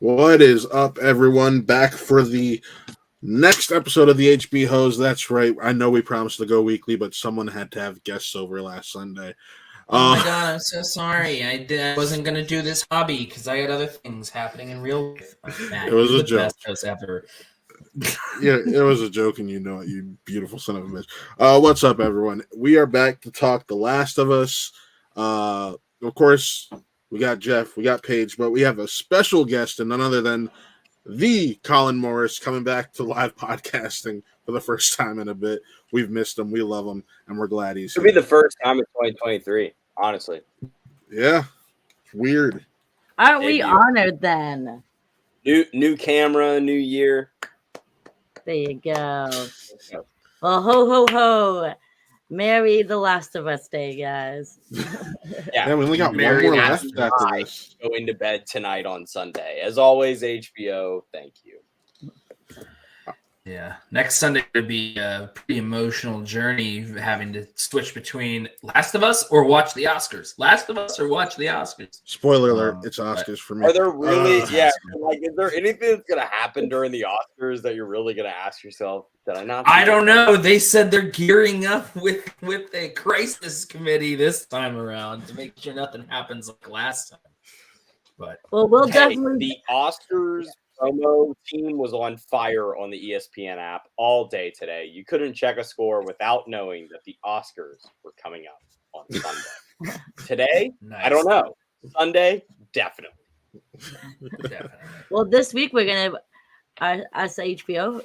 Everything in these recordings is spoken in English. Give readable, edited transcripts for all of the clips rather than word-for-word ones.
What is up, everyone? Back for the next episode of the HB Hose. That's right. I know we promised to go weekly, but someone had to have guests over last Sunday. Oh my god, I'm so sorry. I wasn't gonna do this hobby because I had other things happening in real life. Matt, It was you're a the joke. best host ever. Yeah, it was a joke, and you know it, you beautiful son of a bitch. What's up, everyone? We are back to talk The Last of Us. Of course, we got Geoff, we got Paige, but we have a special guest, and none other than the Colin Morris coming back to live podcasting for the first time in a bit. We've missed him, we love him, and we're glad he's It'll here. be the first time in 2023, honestly. Yeah, weird. Aren't we Debut. honored then? New camera, new year. There you go. Well, ho, ho, ho. Merry The Last of Us Day, guys. Yeah, we only got one Mary more has left to after die. this. Going to bed tonight on Sunday. As always, HBO, thank you. Yeah, next Sunday would be a pretty emotional journey having to switch between Last of Us or watch the Oscars. Last of Us or watch the Oscars. Spoiler alert, it's Oscars for me. Are there really, Uh, is there anything that's going to happen during the Oscars that you're really going to ask yourself, did I not? I don't know. They said they're gearing up with a crisis committee this time around to make sure nothing happens like last time. But Well, we'll Hey, definitely. the Oscars promo team was on fire on the ESPN app all day today. You couldn't check a score without knowing that the Oscars were coming up on Sunday. Today, nice. I don't know. Sunday, definitely. Definitely. Well, this week we're gonna us HBOs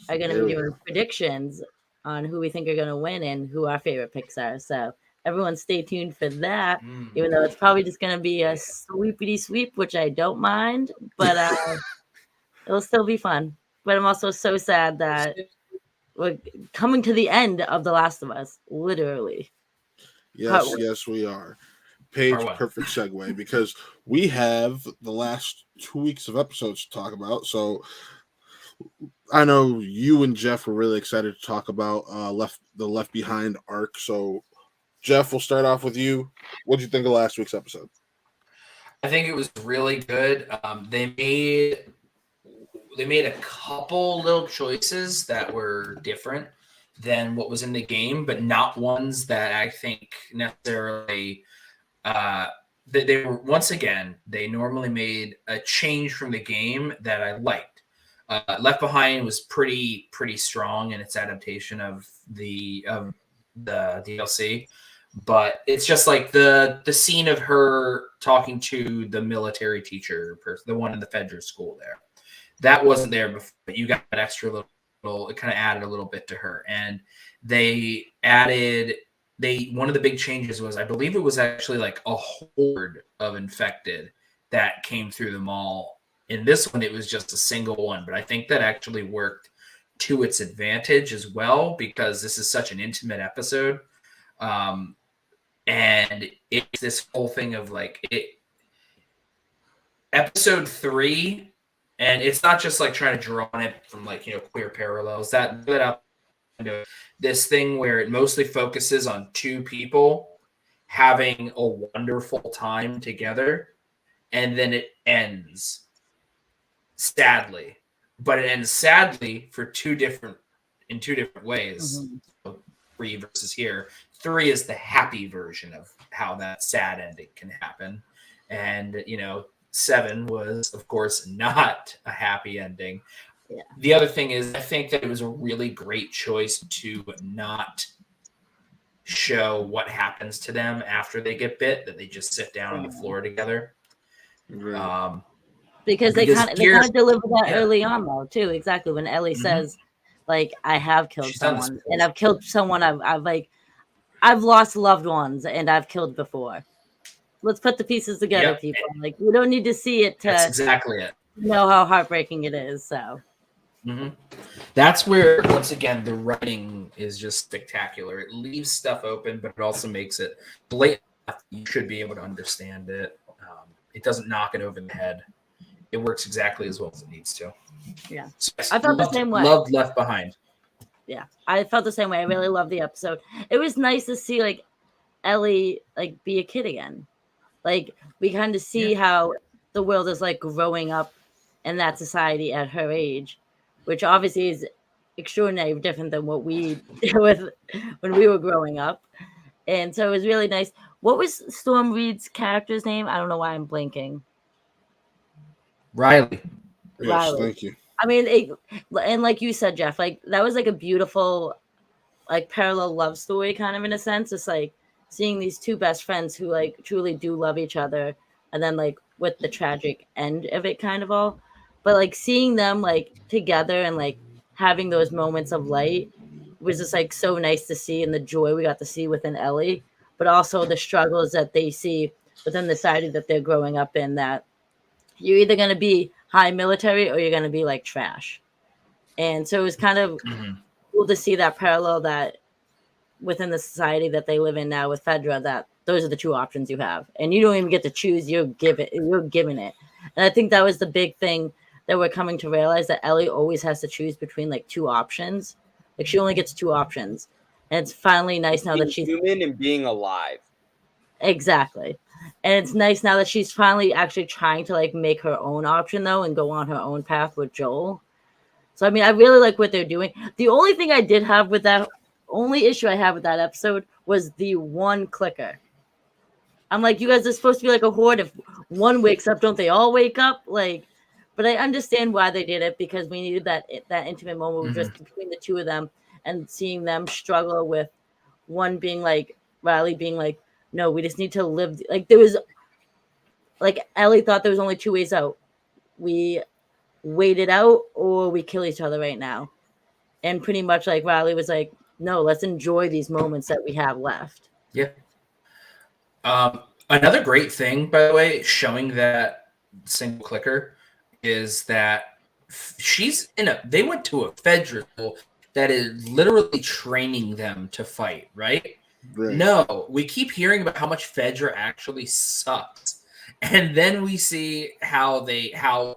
are gonna be doing predictions on who we think are gonna win and who our favorite picks are. So everyone, stay tuned for that. Even though it's probably just gonna be a sweepity sweep, which I don't mind, but it'll still be fun. But I'm also so sad that we're coming to the end of The Last of Us, literally. Yes, we are. Paige, Part one. perfect segue because we have the last 2 weeks of episodes to talk about. So I know you and Geoff were really excited to talk about the Left Behind arc. So Geoff, we'll start off with you. What did you think of last week's episode? I think it was really good. They made a couple little choices that were different than what was in the game, but not ones that I think necessarily they were. Once again, they normally made a change from the game that I liked. Left Behind was pretty strong in its adaptation of the DLC. But it's just like the scene of her talking to the military teacher person, the one in the Fedra school there. That wasn't there before, but you got that extra little, it kind of added a little bit to her. And one of the big changes was, I believe it was actually like a horde of infected that came through the mall. In this one, it was just a single one, but I think that actually worked to its advantage as well, because this is such an intimate episode. And it's this whole thing of like episode 3, and it's not just like trying to draw on it from like, queer parallels. That up this thing where it mostly focuses on two people having a wonderful time together, and then it ends sadly. But it ends sadly in two different ways. Mm-hmm. So 3 versus here. 3 is the happy version of how that sad ending can happen. And, 7 was, of course, not a happy ending. Yeah. The other thing is, I think that it was a really great choice to not show what happens to them after they get bit, that they just sit down on the floor together. Right. Because they kind of deliver that early on, though, too. Exactly. When Ellie says, like, I have killed someone, and I've killed someone I've lost loved ones, and I've killed before. Let's put the pieces together, people. Like, we don't need to see it That's exactly it. Know how heartbreaking it is. So that's where, once again, the writing is just spectacular. It leaves stuff open, but it also makes it blatant. You should be able to understand it. It doesn't knock it over the head. It works exactly as well as it needs to. Yeah, so I felt the same way. Loved Left Behind. Yeah, I felt the same way. I really loved the episode. It was nice to see like Ellie like be a kid again. Like we kind of see how the world is like growing up in that society at her age, which obviously is extraordinarily different than what we deal with when we were growing up. And so it was really nice. What was Storm Reed's character's name? I don't know why I'm blanking. Riley. Yes, Riley. thank you. I mean, and like you said, Geoff, like that was like a beautiful, like parallel love story, kind of in a sense. It's like seeing these two best friends who like truly do love each other, and then like with the tragic end of it, kind of all. But like seeing them like together and like having those moments of light was just like so nice to see, and the joy we got to see within Ellie, but also the struggles that they see within the society that they're growing up in. That you're either going to be high military or you're going to be like trash. And so it was kind of cool to see that parallel that within the society that they live in now with Fedra, that those are the two options you have. And you don't even get to choose, you're given it. And I think that was the big thing that we're coming to realize, that Ellie always has to choose between like two options. Like she only gets two options. And it's finally nice now that she's human and being alive. Exactly. And it's nice now that she's finally actually trying to like make her own option though and go on her own path with Joel. So I mean, I really like what they're doing. The only thing I did have with that, only issue I have with that episode was the one clicker. I'm like, you guys are supposed to be like a horde. If one wakes up, don't they all wake up? Like, but I understand why they did it, because we needed that intimate moment just between the two of them, and seeing them struggle with one being like, Riley being like, no, we just need to live. Like there was, like Ellie thought there was only two ways out. We wait it out or we kill each other right now. And pretty much like Riley was like, no, let's enjoy these moments that we have left. Yeah. Another great thing, by the way, showing that single clicker is that they went to a Fedra school that is literally training them to fight, right? No, we keep hearing about how much Fedra actually sucks. And then we see how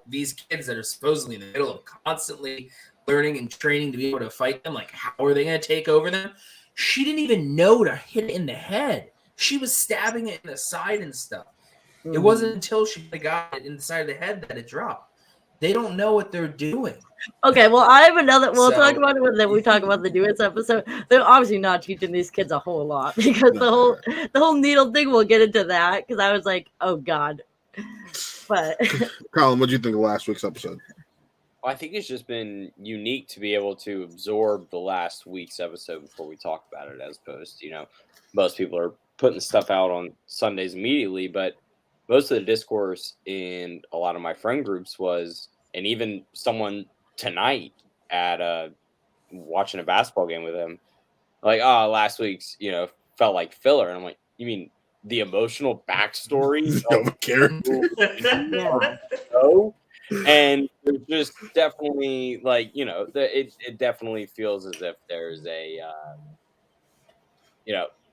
these kids that are supposedly in the middle of constantly learning and training to be able to fight them, like how are they going to take over them? She didn't even know to hit it in the head. She was stabbing it in the side and stuff. It wasn't until she got it in the side of the head that it dropped. They don't know what they're doing. Okay, well, I have another. We'll talk about it when we talk about the newest episode. They're obviously not teaching these kids a whole lot, because the whole needle thing. We'll get into that, because I was like, oh god. But Colin, what do you think of last week's episode? I think it's just been unique to be able to absorb the last week's episode before we talk about it, as opposed to, most people are putting stuff out on Sundays immediately, but most of the discourse in a lot of my friend groups was, and even someone tonight at watching a basketball game with him, like, oh, last week's, felt like filler. And I'm like, you mean the emotional backstory of a character? And it's just definitely like, it definitely feels as if there's a,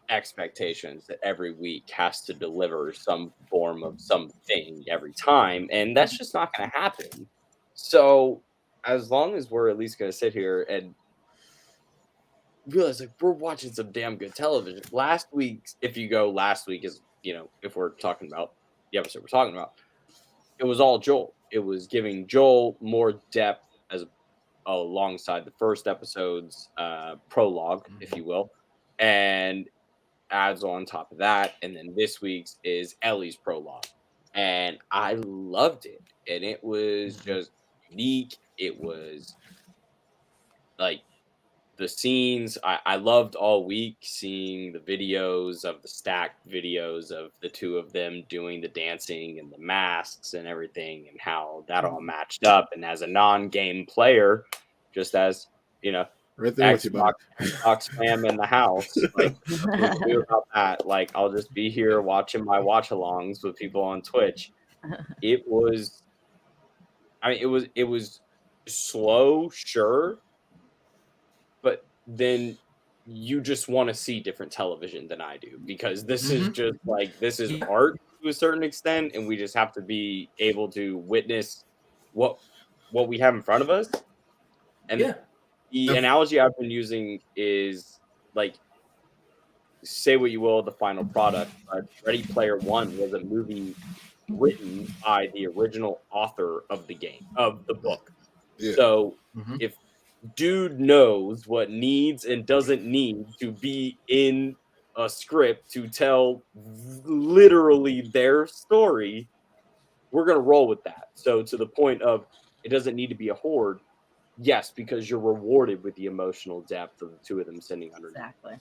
expectations that every week has to deliver some form of something every time. And that's just not going to happen. So as long as we're at least going to sit here and realize like we're watching some damn good television. Last week is, if we're talking about the episode we're talking about, it was all Joel. It was giving Joel more depth as alongside the first episode's prologue, if you will, and adds on top of that. And then this week's is Ellie's prologue, and I loved it. And it was just unique. It was like the scenes I loved all week, seeing the videos of the stacked videos of the two of them doing the dancing and the masks and everything, and how that all matched up. And as a non-game player, just as right there Xbox fam in the house, like what do about that? Like, I'll just be here watching my watch-alongs with people on Twitch. It was slow, sure, but then you just want to see different television than I do, because this is just like, this is art to a certain extent, and we just have to be able to witness what we have in front of us. And the analogy I've been using is like, say what you will, the final product, but Ready Player One was a movie written by the original author of the book. Yeah. So Mhm. if dude knows what needs and doesn't need to be in a script to tell literally their story, we're going to roll with that. So to the point of it doesn't need to be a horde. Yes, because you're rewarded with the emotional depth of the two of them sitting underneath, Exactly.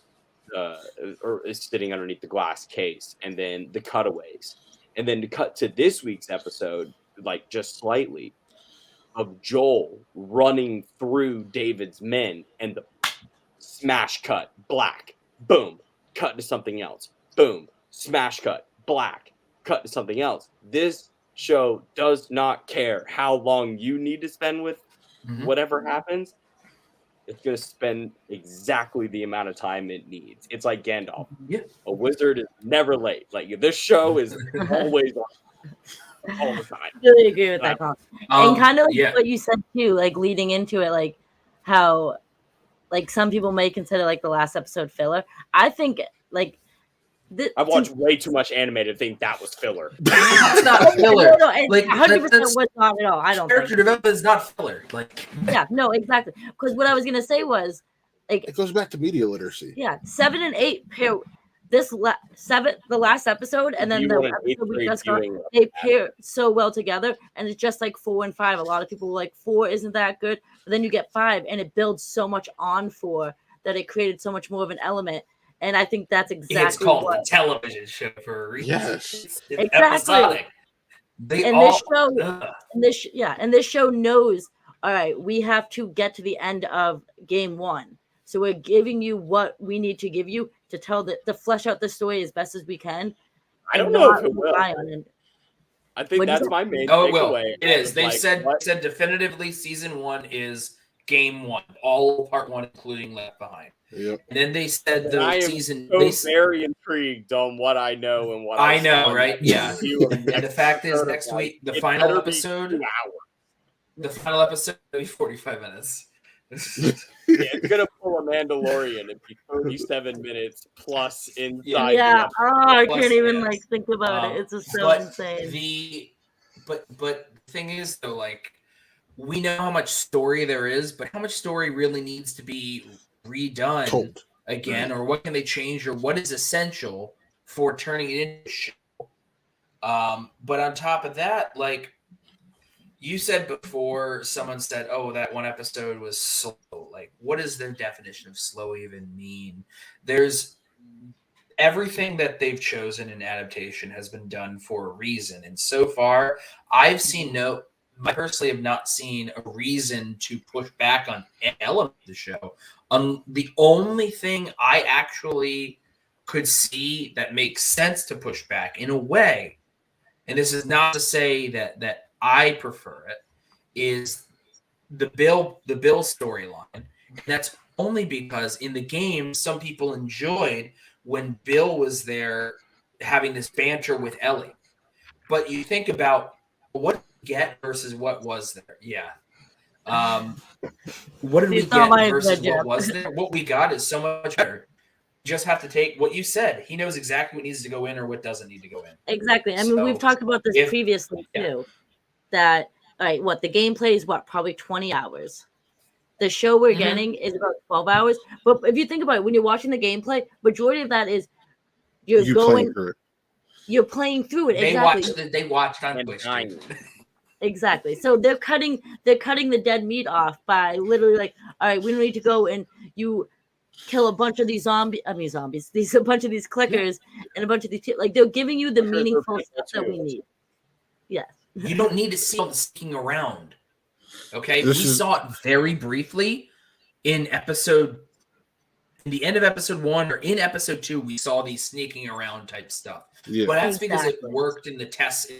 or sitting underneath the glass case, and then the cutaways, and then to cut to this week's episode, like just slightly, of Joel running through David's men, and the smash cut, black, boom, cut to something else, boom, smash cut, black, cut to something else. This show does not care how long you need to spend with Mhm. whatever happens. It's going to spend exactly the amount of time it needs. It's like Gandalf. Yeah. A wizard is never late. Like this show is always on all the time. Really agree with that, Colin. And kind of like yeah. what you said too, like leading into it, like how like some people may consider like the last episode filler. I think like I've watched way too much anime to think that was filler. It's not filler. No, Like, 100% that's- was not at all. I don't Character think. development is not filler. Like, Yeah, no, exactly. Because what I was gonna say was like It goes back to media literacy. yeah, 7 and 8 pair this the last episode, and then You the want an episode eighth we grade just got, viewing of they that. pair so well together, and it's just like 4 and 5. A lot of people were like 4 isn't that good, but then you get 5, and it builds so much on 4 that it created so much more of an element. And I think that's exactly it's called what. a television show for a reason. Yes. It's Exactly. episodic. They And all, this show, ugh. and this show knows. All right, we have to get to the end of game 1, so we're giving you what we need to give you to tell to flesh out the story as best as we can. I don't and know not if it will. rely on it. I think What'd you that's say? my main Oh, it will. takeaway. It is. They've Like, said what? definitively season 1 is game 1, all of part 1, including Left Behind. Yep. And then they said And I the am season. so They, very intrigued on what I know and what I saw know, in right? that Yeah. review of And the next fact is, episode. next I'm like, week, the it final better be episode, 2 hours. the final episode will be 45 minutes. Yeah, it's gonna pull a Mandalorian and be 37 minutes plus inside. Yeah, the episode. I Plus, can't even yes. like think about it. It's just so but insane. but the thing is though, like, we know how much story there is, but how much story really needs to be redone Told. again, or what can they change, or what is essential for turning it into a show. But on top of that, like you said before, someone said, "Oh, that one episode was slow." Like, what does their definition of slow even mean? There's everything that they've chosen in adaptation has been done for a reason, and so far, I've seen I personally have not seen a reason to push back on an element of the show. The only thing I actually could see that makes sense to push back in a way, and this is not to say that I prefer it, is the Bill storyline. And that's only because in the game, some people enjoyed when Bill was there having this banter with Ellie. But you think about what did we get versus what was there. Yeah. What did we It's not get my versus idea. what was there? What we got is so much better. You just have to take what you said. He knows exactly what needs to go in or what doesn't need to go in. Exactly. I mean, we've So, talked about this previously yeah. too. That all right, what the gameplay is probably 20 hours. The show we're Mhm. getting is about 12 hours. But if you think about it, when you're watching the gameplay, majority of that is you're You going, playing through it. you're playing through it. They Exactly. watched on And Twitch. dying. Exactly. So they're cutting the dead meat off by literally like, all right, we don't need to go and you kill a bunch of these zombies, a bunch of these clickers and a bunch of these like they're giving you the Clickers are meaningful people stuff that we too. need. Yes. You don't need to see all the sneaking around. Okay, This we is- saw it very briefly in the end of episode 1 or in episode 2. We saw these sneaking around type stuff, Yeah. but that's because it Exactly. worked in the test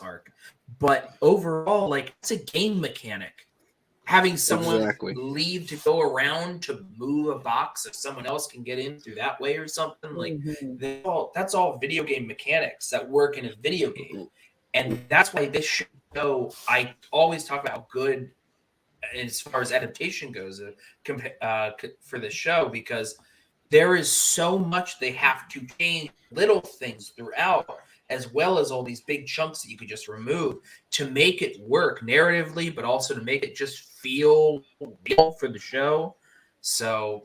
arc. But overall, like, it's a game mechanic. Having someone Exactly. leave to go around to move a box if someone else can get in through that way or something, like Mhm. that's all video game mechanics that work in a video game. And that's why this show, I always talk about how good as far as adaptation goes for this show, because there is so much they have to change, little things throughout, as well as all these big chunks that you could just remove to make it work narratively, but also to make it just feel real for the show. So,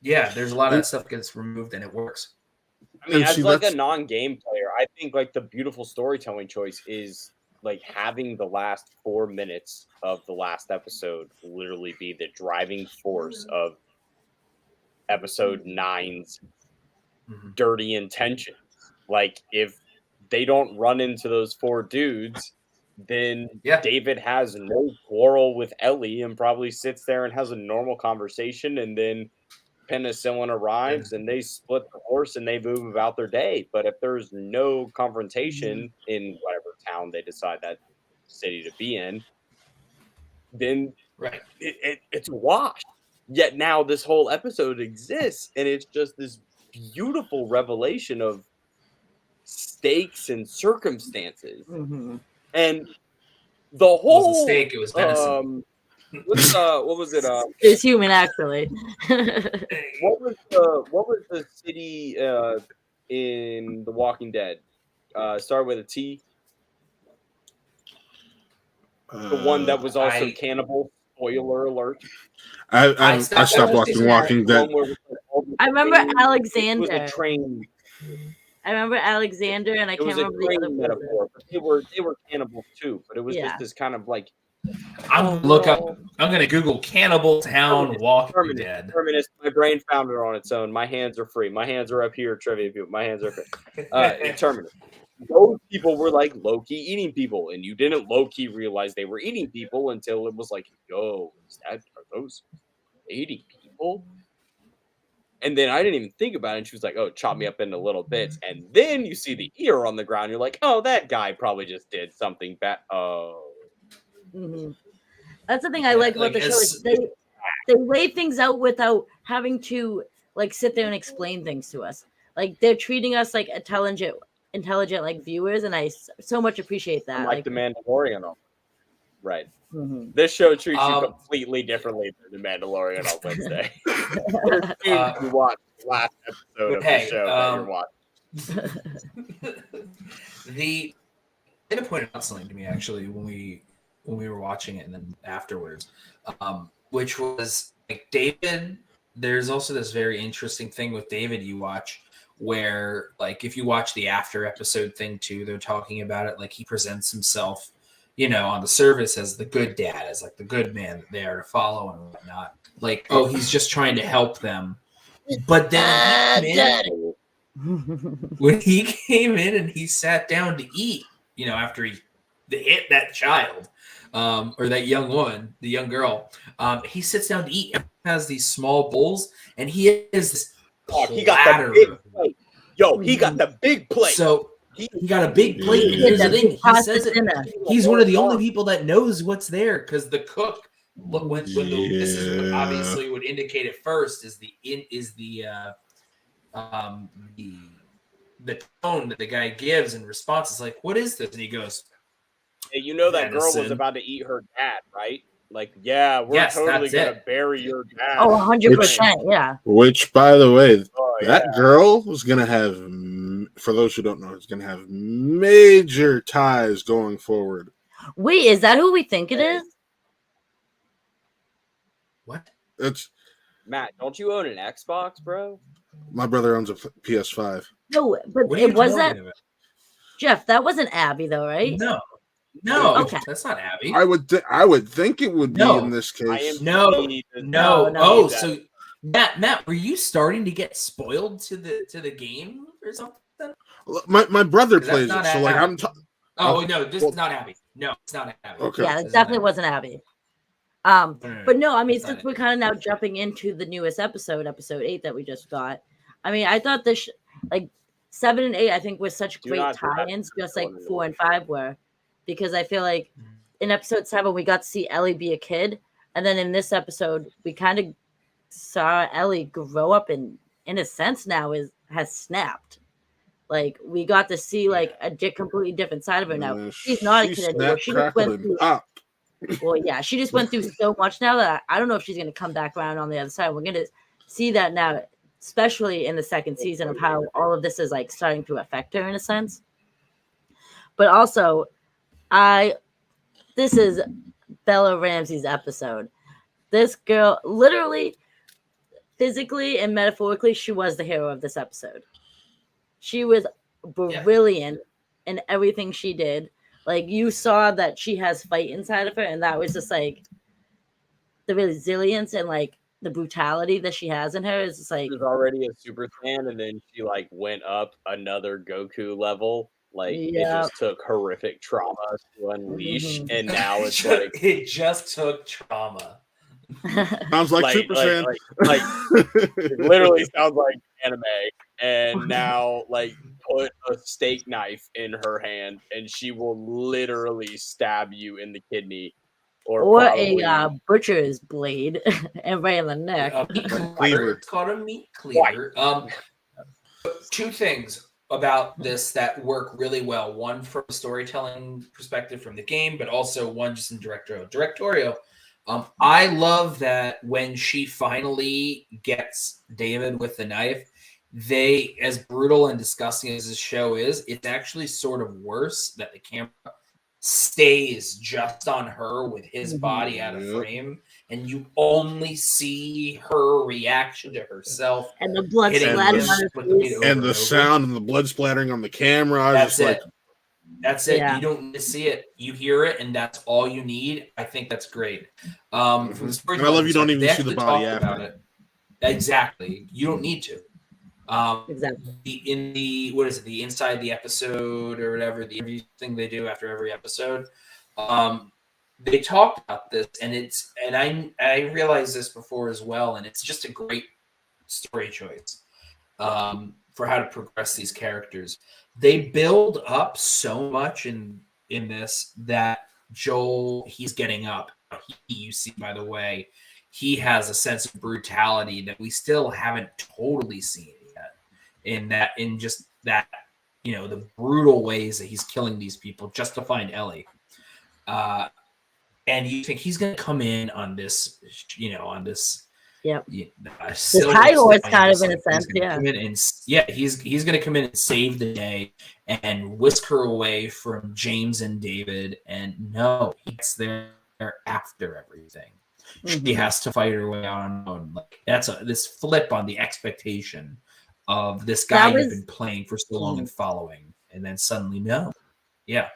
yeah, there's a lot of that stuff gets removed and it works. I mean, And as see, like a that's- non-game player, I think like the beautiful storytelling choice is like having the last 4 minutes of the last episode literally be the driving force of episode 9's dirty intentions. Like if they don't run into those 4 dudes, then David has no quarrel with Ellie and probably sits there and has a normal conversation, and then penicillin arrives and they split the horse and they move about their day. But if there's no confrontation in whatever town they decide that city to be in, then it's a wash. Yet now this whole episode exists, and it's just this beautiful revelation of stakes and circumstances. And the whole it was a steak, it was venison. What was it? It's human, actually. What was the city in The Walking Dead? Started with a T. The one that was also cannibal. Spoiler alert. I stopped watching Walking Dead. I remember Alexander. It was a train. I remember Alexander, and I can't remember the other metaphor. But they were cannibals too. But it was just this kind of like. I'm gonna Google Cannibal Town Walking Dead. Terminus. My brain found it on its own. My hands are free. My hands are up here. Trivia people. My hands are free. Terminus. Those people were like low-key eating people, and you didn't low-key realize they were eating people until it was like, yo, are those eating people? And then I didn't even think about it, and she was like, oh, chop me up into little bits. And then you see the ear on the ground, you're like, oh, that guy probably just did something bad. Oh. That's the thing I like about the show is they lay things out without having to like sit there and explain things to us. Like they're treating us like intelligent like viewers, and I so much appreciate that. Like the Mandalorian, right? This show treats you completely differently than the Mandalorian on Wednesday. You watch the last episode of the show that you're watching. They pointed out something to me actually when we were watching it and then afterwards, which was like David. There's also this very interesting thing with David you watch where like if you watch the after episode thing too, they're talking about it like he presents himself, on the surface as the good dad, as like the good man that they are to follow and whatnot. Like, oh, he's just trying to help them. But then when he came in and he sat down to eat, after he hit that child, or that young woman, the young girl, he sits down to eat and has these small bowls, and he has this he got the big plate. Yo, he got the big plate. So he got a big plate. And here's the thing: he says he's one of the only people that knows what's there because the cook. This is obviously would indicate at first is the tone that the guy gives in response. Is like, what is this? And he goes, hey, that girl was about to eat her dad, right? Like, yeah, we're totally going to bury your dad. Oh, 100%, yeah. Which, by the way, that girl was going to have, for those who don't know, is going to have major ties going forward. Wait, is that who we think it is? What? It's Matt, don't you own an Xbox, bro? My brother owns a PS5. No, but it was that... Jeff, that wasn't Abby, though, right? No, okay. That's not Abby. I would think it would be in this case. No. Oh, so Matt, were you starting to get spoiled to the game or something? My brother plays it, so like I'm. No, this is not Abby. No, it's not Abby. Okay. Yeah, it definitely wasn't Abby. But no, I mean, since we're kind of now jumping into the newest episode 8 that we just got. I mean, I thought this like 7 and 8, I think, were such great tie-ins, just like 4 and 5 were. Because I feel like in episode 7, we got to see Ellie be a kid. And then in this episode, we kind of saw Ellie grow up and, in a sense, now has snapped. Like, we got to see, like, a completely different side of her now. She's not a kid anymore. She just went through well, yeah, she just went through so much now that I don't know if she's going to come back around on the other side. We're going to see that now, especially in the second season, of how all of this is, like, starting to affect her in a sense. But also, this is Bella Ramsey's episode. This girl, literally, physically and metaphorically, she was the hero of this episode. She was brilliant in everything she did. Like, you saw that she has fight inside of her, and that was just like the resilience and like the brutality that she has in her is just like She was already a Super Saiyan, and then she like went up another Goku level. Like it just took horrific trauma to unleash, and now it's like it just took trauma. Sounds like Super Saiyan. Like it literally sounds like anime. And now, like, put a steak knife in her hand, and she will literally stab you in the kidney, or a butcher's blade, and right in the neck. It's called a meat cleaver. Two things about this that work really well. One from a storytelling perspective from the game, but also one just in directorial. I love that when she finally gets David with the knife, they, as brutal and disgusting as this show is, it's actually sort of worse that the camera stays just on her with his body out of frame, and you only see her reaction to herself and the blood splattering on her face. And the sound and the blood splattering on the camera. That's it. That's it. Yeah. You don't need to see it. You hear it, and that's all you need. I think that's great. From the story, and I love you don't even see the body after it. Exactly. You don't need to. Exactly. In the the inside the episode or whatever, the interview thing they do after every episode, they talk about this, and I realized this before as well, and it's just a great story choice for how to progress these characters. They build up so much in this that Joel, he's getting up. You see, by the way, he has a sense of brutality that we still haven't totally seen yet. In just that, the brutal ways that he's killing these people just to find Ellie. And you think he's going to come in on this, Yep. The title is kind of in a sense, he's going to come in and save the day and whisk her away from James and David. And no, he gets there after everything. She has to fight her way on her own. Like, that's this flip on the expectation of this guy you've been playing for so long and following, and then suddenly no. Yeah.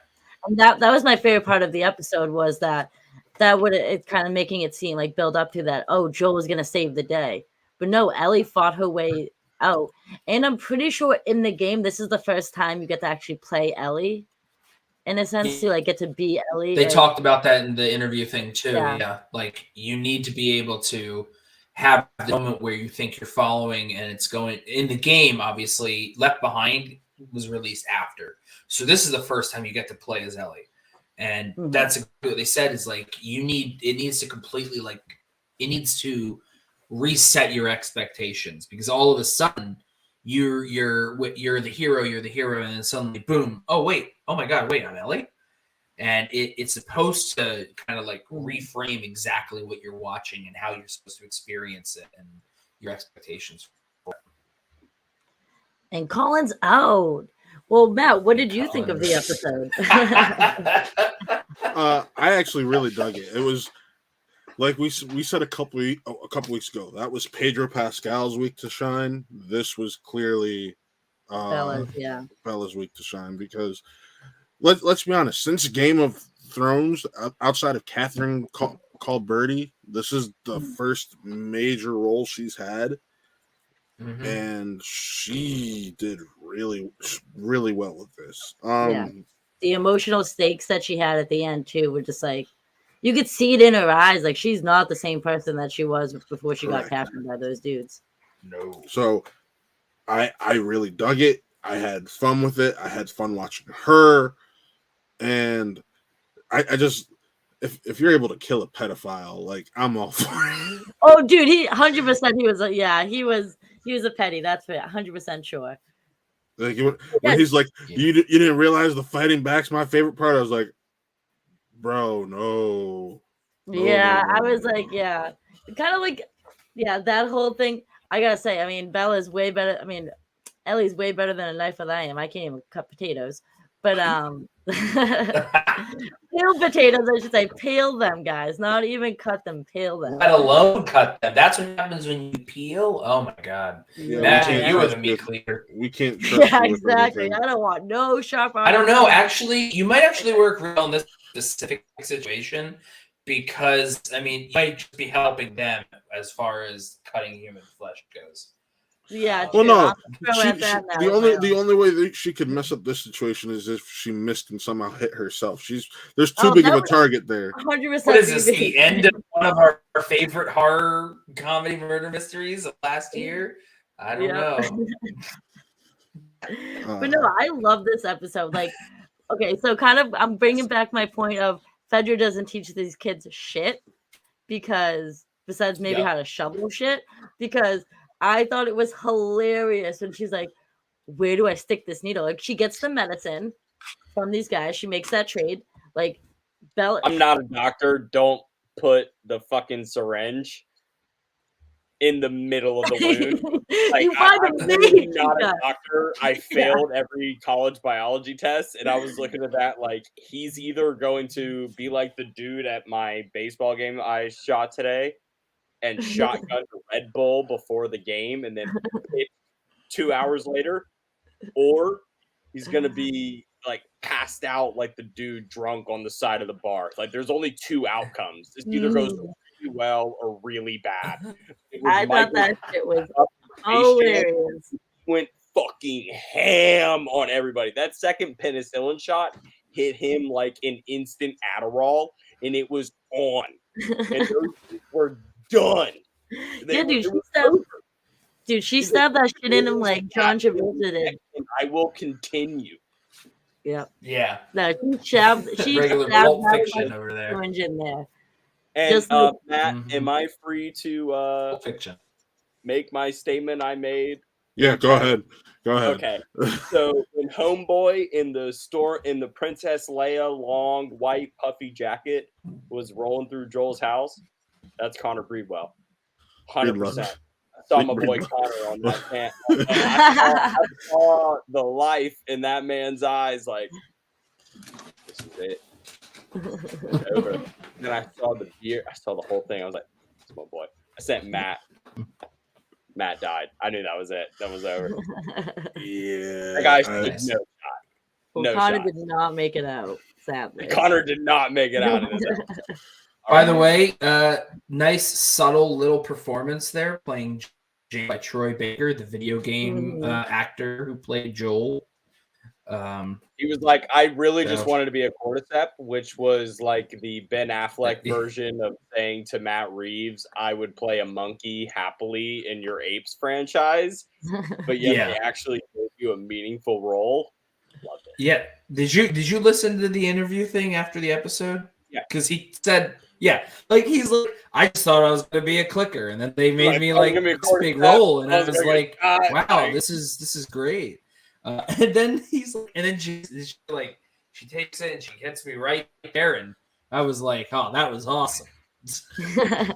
And that was my favorite part of the episode, was that it kind of making it seem like build up to that, Joel was gonna save the day. But no, Ellie fought her way out. And I'm pretty sure in the game this is the first time you get to actually play Ellie. In a sense, to like get to be Ellie. They talked about that in the interview thing too. Yeah. Like, you need to be able to have the moment where you think you're following and it's going in the game. Obviously, Left Behind was released after. So this is the first time you get to play as Ellie. And that's what they said is like, it needs to reset your expectations, because all of a sudden you're the hero, and then suddenly boom, oh my god, I'm Ellie. And it's supposed to kind of like reframe exactly what you're watching and how you're supposed to experience it and your expectations for it. And Colin's out. Well, Matt, what did you think of the episode? I actually really dug it. It was like we said a couple weeks ago. That was Pedro Pascal's week to shine. This was clearly Bella's week to shine, because let's be honest. Since Game of Thrones, outside of Catherine called Birdie, this is the first major role she's had. And she did really, really well with this. The emotional stakes that she had at the end too were just like, you could see it in her eyes. Like, she's not the same person that she was before she got captured by those dudes. No. So I really dug it. I had fun with it. I had fun watching her. And I just, if you're able to kill a pedophile, like, I'm all for it. Oh, dude, he 100%. He was a petty. That's 100% sure. Like, when he's like, you didn't realize the fighting back's my favorite part. I was like, bro, no. I was like, kind of like, that whole thing. I gotta say, I mean, Bella's way better. I mean, Ellie's way better than a knife with I am. I can't even cut potatoes. But Peel potatoes, I should say. Peel them, guys. Not even cut them. Peel them. Let alone cut them. That's what happens when you peel. Oh my god! Yeah, Imagine you were the trust meat you. cleaner. We can't trust Yeah, you with exactly. anything. I don't want no sharp. I don't know. Actually, you might actually work well in this specific situation because I mean, you might just be helping them as far as cutting human flesh goes. Yeah. Well, true. no. I'll throw at that now with The my own. only way that she could mess up this situation is if she missed and somehow hit herself. There's too Oh, big of that a was target there. 100%. What is this? The end of one of our favorite horror comedy murder mysteries of last year? I don't know. But no, I love this episode. Like, okay, so kind of, I'm bringing back my point of Fedra doesn't teach these kids shit because besides maybe how to shovel shit, because I thought it was hilarious when she's like, where do I stick this needle? Like, she gets the medicine from these guys. She makes that trade. Like, Bella. I'm not a doctor. Don't put the fucking syringe in the middle of the wound. Like, You find I'm really not a doctor. I failed every college biology test, and I was looking at that like he's either going to be like the dude at my baseball game I shot today and shotgun a Red Bull before the game and then pitch 2 hours later, or he's gonna be like passed out like the dude drunk on the side of the bar. Like there's only two outcomes. This either goes really well or really bad. I thought that shit was hilarious. Went fucking ham on everybody. That second penicillin shot hit him like an instant Adderall, and it was on. And those were done. She stabbed that shit in him like John Travolta did. And I will continue. Yep. Yeah. No, she stabbed regular Pulp Fiction over there. In there. And Just like, Matt, am I free to fiction make my statement I made? Yeah, go ahead. Go ahead. Okay. So when Homeboy in the Princess Leia long white puffy jacket was rolling through Joel's house, that's Connor Breedwell. 100%. I saw my boy Connor on that man. I saw the life in that man's eyes, like this is it. It's over. Then I saw the beer. I saw the whole thing. I was like, "That's my boy." I sent Matt. Matt died. I knew that was it. That was over. Yeah. That guy stood no shot. Well, Connor did not make it out, sadly. Connor did not make it out of this. By the way, nice subtle little performance there, playing James by Troy Baker, the video game actor who played Joel. He was like, I really just wanted to be a cordyceps, which was like the Ben Affleck version of saying to Matt Reeves, I would play a monkey happily in your Apes franchise. But yet they actually gave you a meaningful role. Loved it. Yeah. Did you listen to the interview thing after the episode? Yeah. Because he said, like he's like, I just thought I was gonna be a clicker, and then they made me like this big role, and I was like, wow, this is great. And then he's like, and then she takes it and she hits me right there, and I was like, oh, that was awesome. That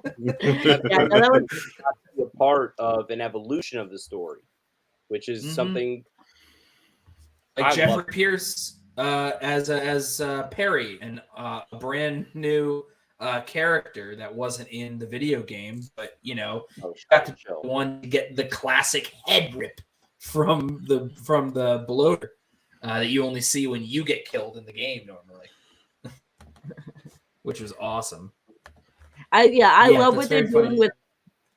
was a part of an evolution of the story, which is something like Jeffrey Pierce as Perry, and a brand new character that wasn't in the video game, but got to one to get the classic head rip from the bloater that you only see when you get killed in the game normally, which was awesome. I love what they're doing with.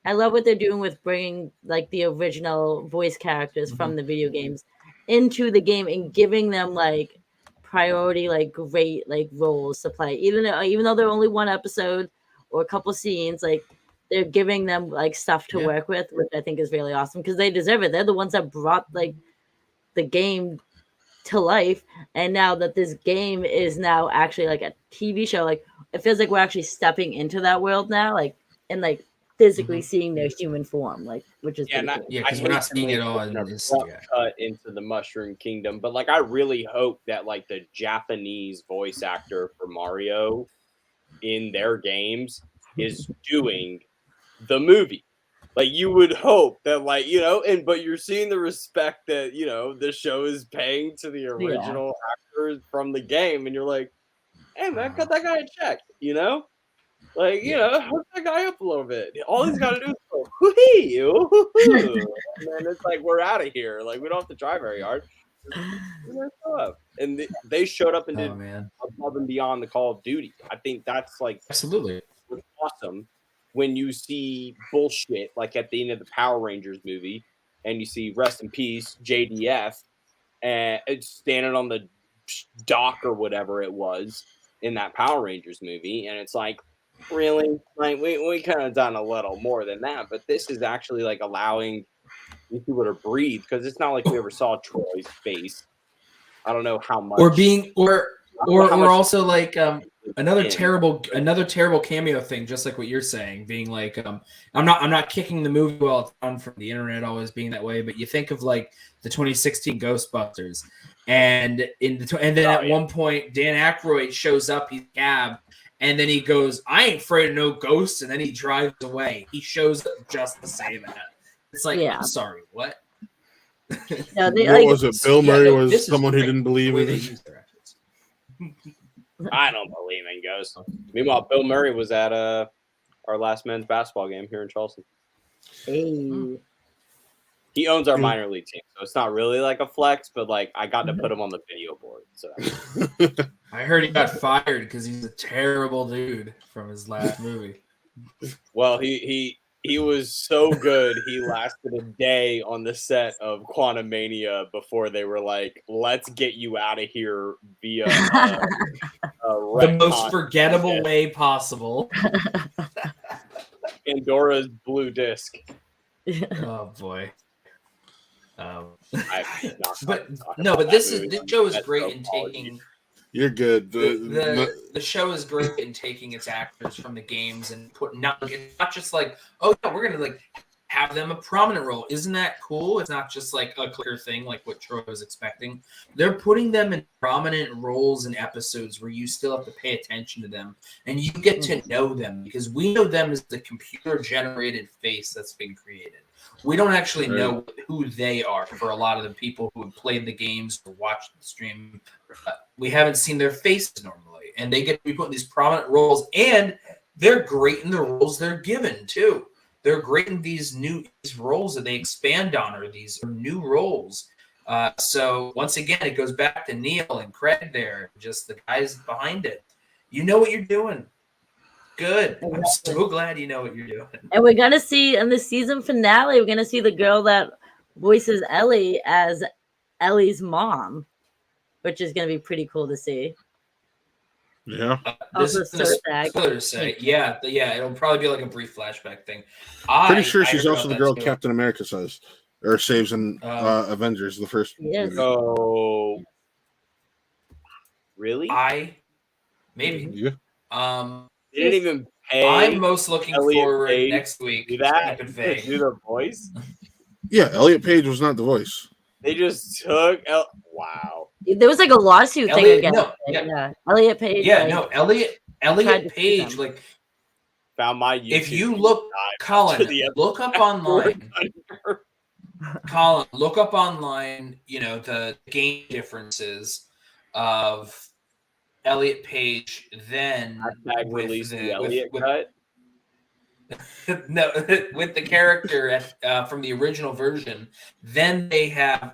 I love what they're doing with bringing like the original voice characters from the video games into the game and giving them like priority, like great like roles to play. Even though they're only one episode or a couple scenes, like they're giving them like stuff to work with, which I think is really awesome because they deserve it. They're the ones that brought like the game to life, and now that this game is now actually like a TV show, like it feels like we're actually stepping into that world now, like and like physically seeing their human form, like which is cool. Because we're not seeing it all in this cut into the Mushroom Kingdom. But like I really hope that like the Japanese voice actor for Mario in their games is doing the movie, Like you would hope that, like, you know, but you're seeing the respect that, you know, the show is paying to the original actors from the game, and you're like, hey man, cut that guy a check, you know? Like, you know, hook that guy up a little bit. All he's gotta do is go, hoo-hee, ooh-hoo-hoo. And then it's like we're out of here. Like we don't have to try very hard. Show up. And they showed up and did above and beyond the Call of Duty. I think that's like absolutely awesome when you see bullshit like at the end of the Power Rangers movie, and you see rest in peace JDF, and it's standing on the dock or whatever it was in that Power Rangers movie, and it's like, really, like we kind of done a little more than that, but this is actually like allowing these people to breathe, because it's not like we ever saw Troy's face. I don't know how much, or also like another terrible cameo thing, just like what you're saying, being like I'm not kicking the movie well it's on from the internet always being that way, but you think of like the 2016 Ghostbusters, and at one point Dan Aykroyd shows up, he's cab, and then he goes, I ain't afraid of no ghosts, and then he drives away. He shows up just to say that. It's like, I'm sorry, what? No, what was it? Bill Murray was someone who didn't believe in it. I don't believe in ghosts. Meanwhile, Bill Murray was at our last men's basketball game here in Charleston. Hey. He owns our minor league team, so it's not really like a flex, but like I got to put him on the video board. So I heard he got fired because he's a terrible dude from his last movie. Well, he was so good. He lasted a day on the set of Quantum Mania before they were like, "Let's get you out of here via the most forgettable way possible." Pandora's blue disc. Oh boy. But this show is great in taking. You're good. The show is great in taking its actors from the games and putting not just like, oh yeah, we're gonna like have them a prominent role. Isn't that cool? It's not just like a clear thing like what Troy was expecting. They're putting them in prominent roles in episodes where you still have to pay attention to them and you get to know them, because we know them as the computer generated face that's been created. We don't actually know who they are for a lot of the people who have played the games or watched the stream. We haven't seen their faces normally, and they get to be put in these prominent roles, and they're great in the roles they're given too. They're great in these roles that they expand on, or these new roles. So once again, it goes back to Neil and Craig there, just the guys behind it. You know what you're doing. Good. I'm so glad you know what you're doing. And we're going to see in the season finale, we're going to see the girl that voices Ellie as Ellie's mom, which is going to be pretty cool to see. Yeah. This is to say, yeah, it'll probably be like a brief flashback thing. Pretty sure she's also the girl Captain America says or saves in Avengers, the first. Yes. Oh, really? Maybe. Yeah. They didn't even pay. I'm most looking forward Paige next week. do that. Do the voice. Yeah, Elliot Page was not the voice. They just took. Wow. There was like a lawsuit thing again. Yeah. Elliot Page. Yeah, no, Elliot Page. Like, found my YouTube. If you look, Colin, look up online. Colin, look up online. You know the game differences of Elliot Page, then release the Elliot cut. No, with the character from the original version. Then they've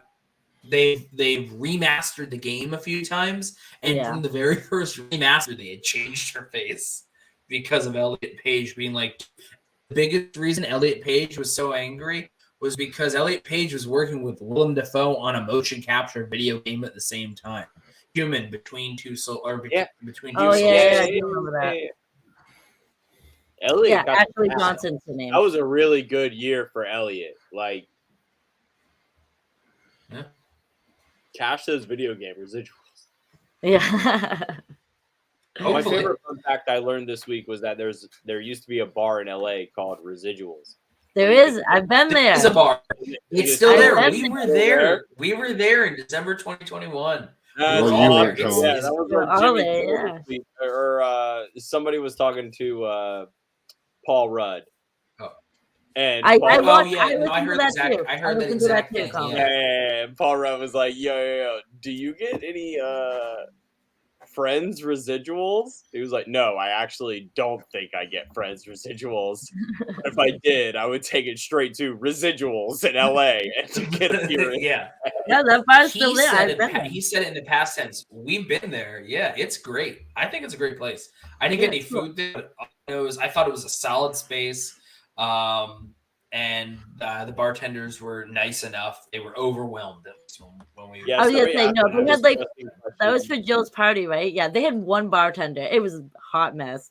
remastered the game a few times, and from the very first remaster, they had changed her face because of Elliot Page being like. The biggest reason Elliot Page was so angry was because Elliot Page was working with Willem Dafoe on a motion capture video game at the same time. Human between two between two souls. I remember that. Elliot Ashley Johnson's the name. That was a really good year for Elliot. Like, cash those video game residuals. Yeah. My favorite fun fact I learned this week was that there used to be a bar in LA called Residuals. There is. I've been there. It's a bar. It's still there. We were there. We were there in December 2021. That was or somebody was talking to Paul Rudd. And I Paul, watched. yeah, I no, I listened to heard that exact. too. I heard that listened to exact too, thing. Colin. Yeah. and Paul Rudd was like, yo, do you get any Friends residuals? He was like, no, I actually don't think I get Friends residuals. But if I did, I would take it straight to residuals in LA and to get a appearance. Yeah. Yeah, that bar's still there. I've been there. He said it in the past tense. We've been there. Yeah, it's great. I think it's a great place. I didn't get any food there, but I thought it was a solid space. And the bartenders were nice enough. They were overwhelmed when we. Yeah, I was so gonna say no. I'm They had just like asking questions. that was for Jill's party, right? Yeah, they had one bartender. It was a hot mess.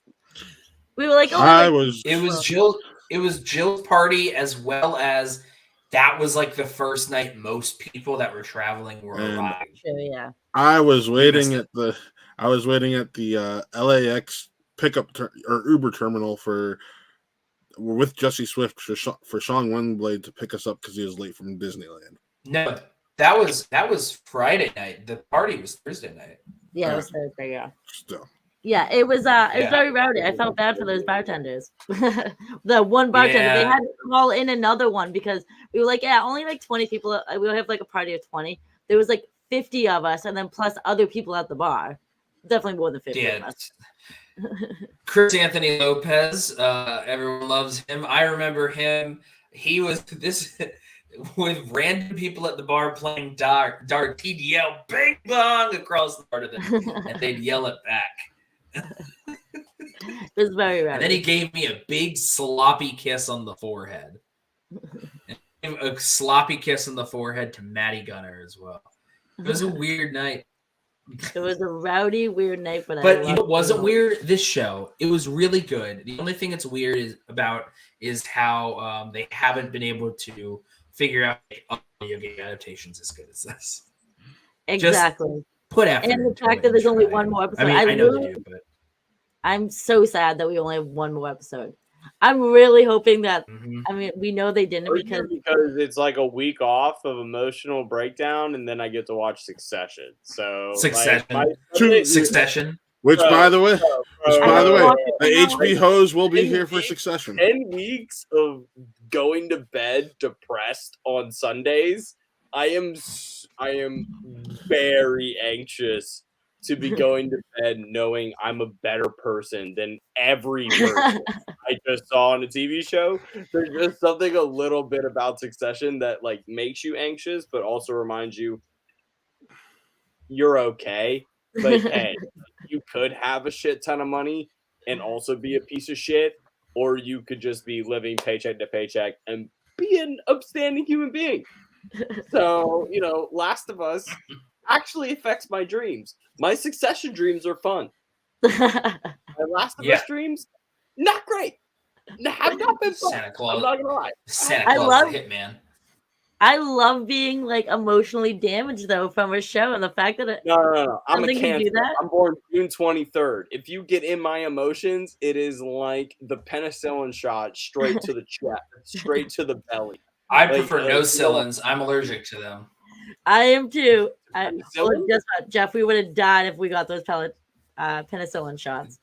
We were like, oh, It was Jill. It was Jill's party, as well as that was like the first night most people that were traveling were arriving. Sure, yeah. I was waiting at the LAX pickup or Uber terminal with Jesse Swift for Sean Windblade to pick us up because he was late from Disneyland. No, that was Friday night. The party was Thursday night. Yeah, it was Thursday. Yeah. Still. Yeah, it was very rowdy. I felt bad for those bartenders. The one bartender, they had to call in another one because we were like, yeah, only like 20 people. We have like a party of 20. There was like 50 of us, and then plus other people at the bar. Definitely more than 50 of us. Chris Anthony Lopez, everyone loves him. I remember him. He was this with random people at the bar playing dark. He'd yell "Bing Bong" across the bar to them, and they'd yell it back. It was very rowdy. And then he gave me a big sloppy kiss on the forehead. And a sloppy kiss on the forehead to Maddie Gunner as well. It was a weird night. It was a rowdy, weird night, but you know, it wasn't weird. This show, it was really good. The only thing that's weird is how they haven't been able to figure out audio game adaptations as good as this. Exactly. Just put effort. And the fact that there's only one more episode. I mean, I know they do, but I'm so sad that we only have one more episode. I'm really hoping that. I mean, we know they didn't because it's like a week off of emotional breakdown, and then I get to watch Succession. So Succession. Which, by the way, the HB will be here for Succession. 10 weeks of going to bed depressed on Sundays. I am very anxious to be going to bed knowing I'm a better person than every person I just saw on a TV show. There's just something a little bit about Succession that like makes you anxious, but also reminds you you're okay. Like, hey, you could have a shit ton of money and also be a piece of shit, or you could just be living paycheck to paycheck and be an upstanding human being. So, you know, Last of Us actually affects my dreams. My Succession dreams are fun. My Last of Us dreams, not great. Have not been fun. Santa Claus. I'm not gonna lie. Santa Claus, the hitman. I love being like emotionally damaged though from a show, and the fact that No. I'm a Cancer. I'm born June 23rd. If you get in my emotions, it is like the penicillin shot straight to the chest, straight to the belly. I prefer no Cillins. I'm allergic to them. I am too. Geoff, we would have died if we got those penicillin shots.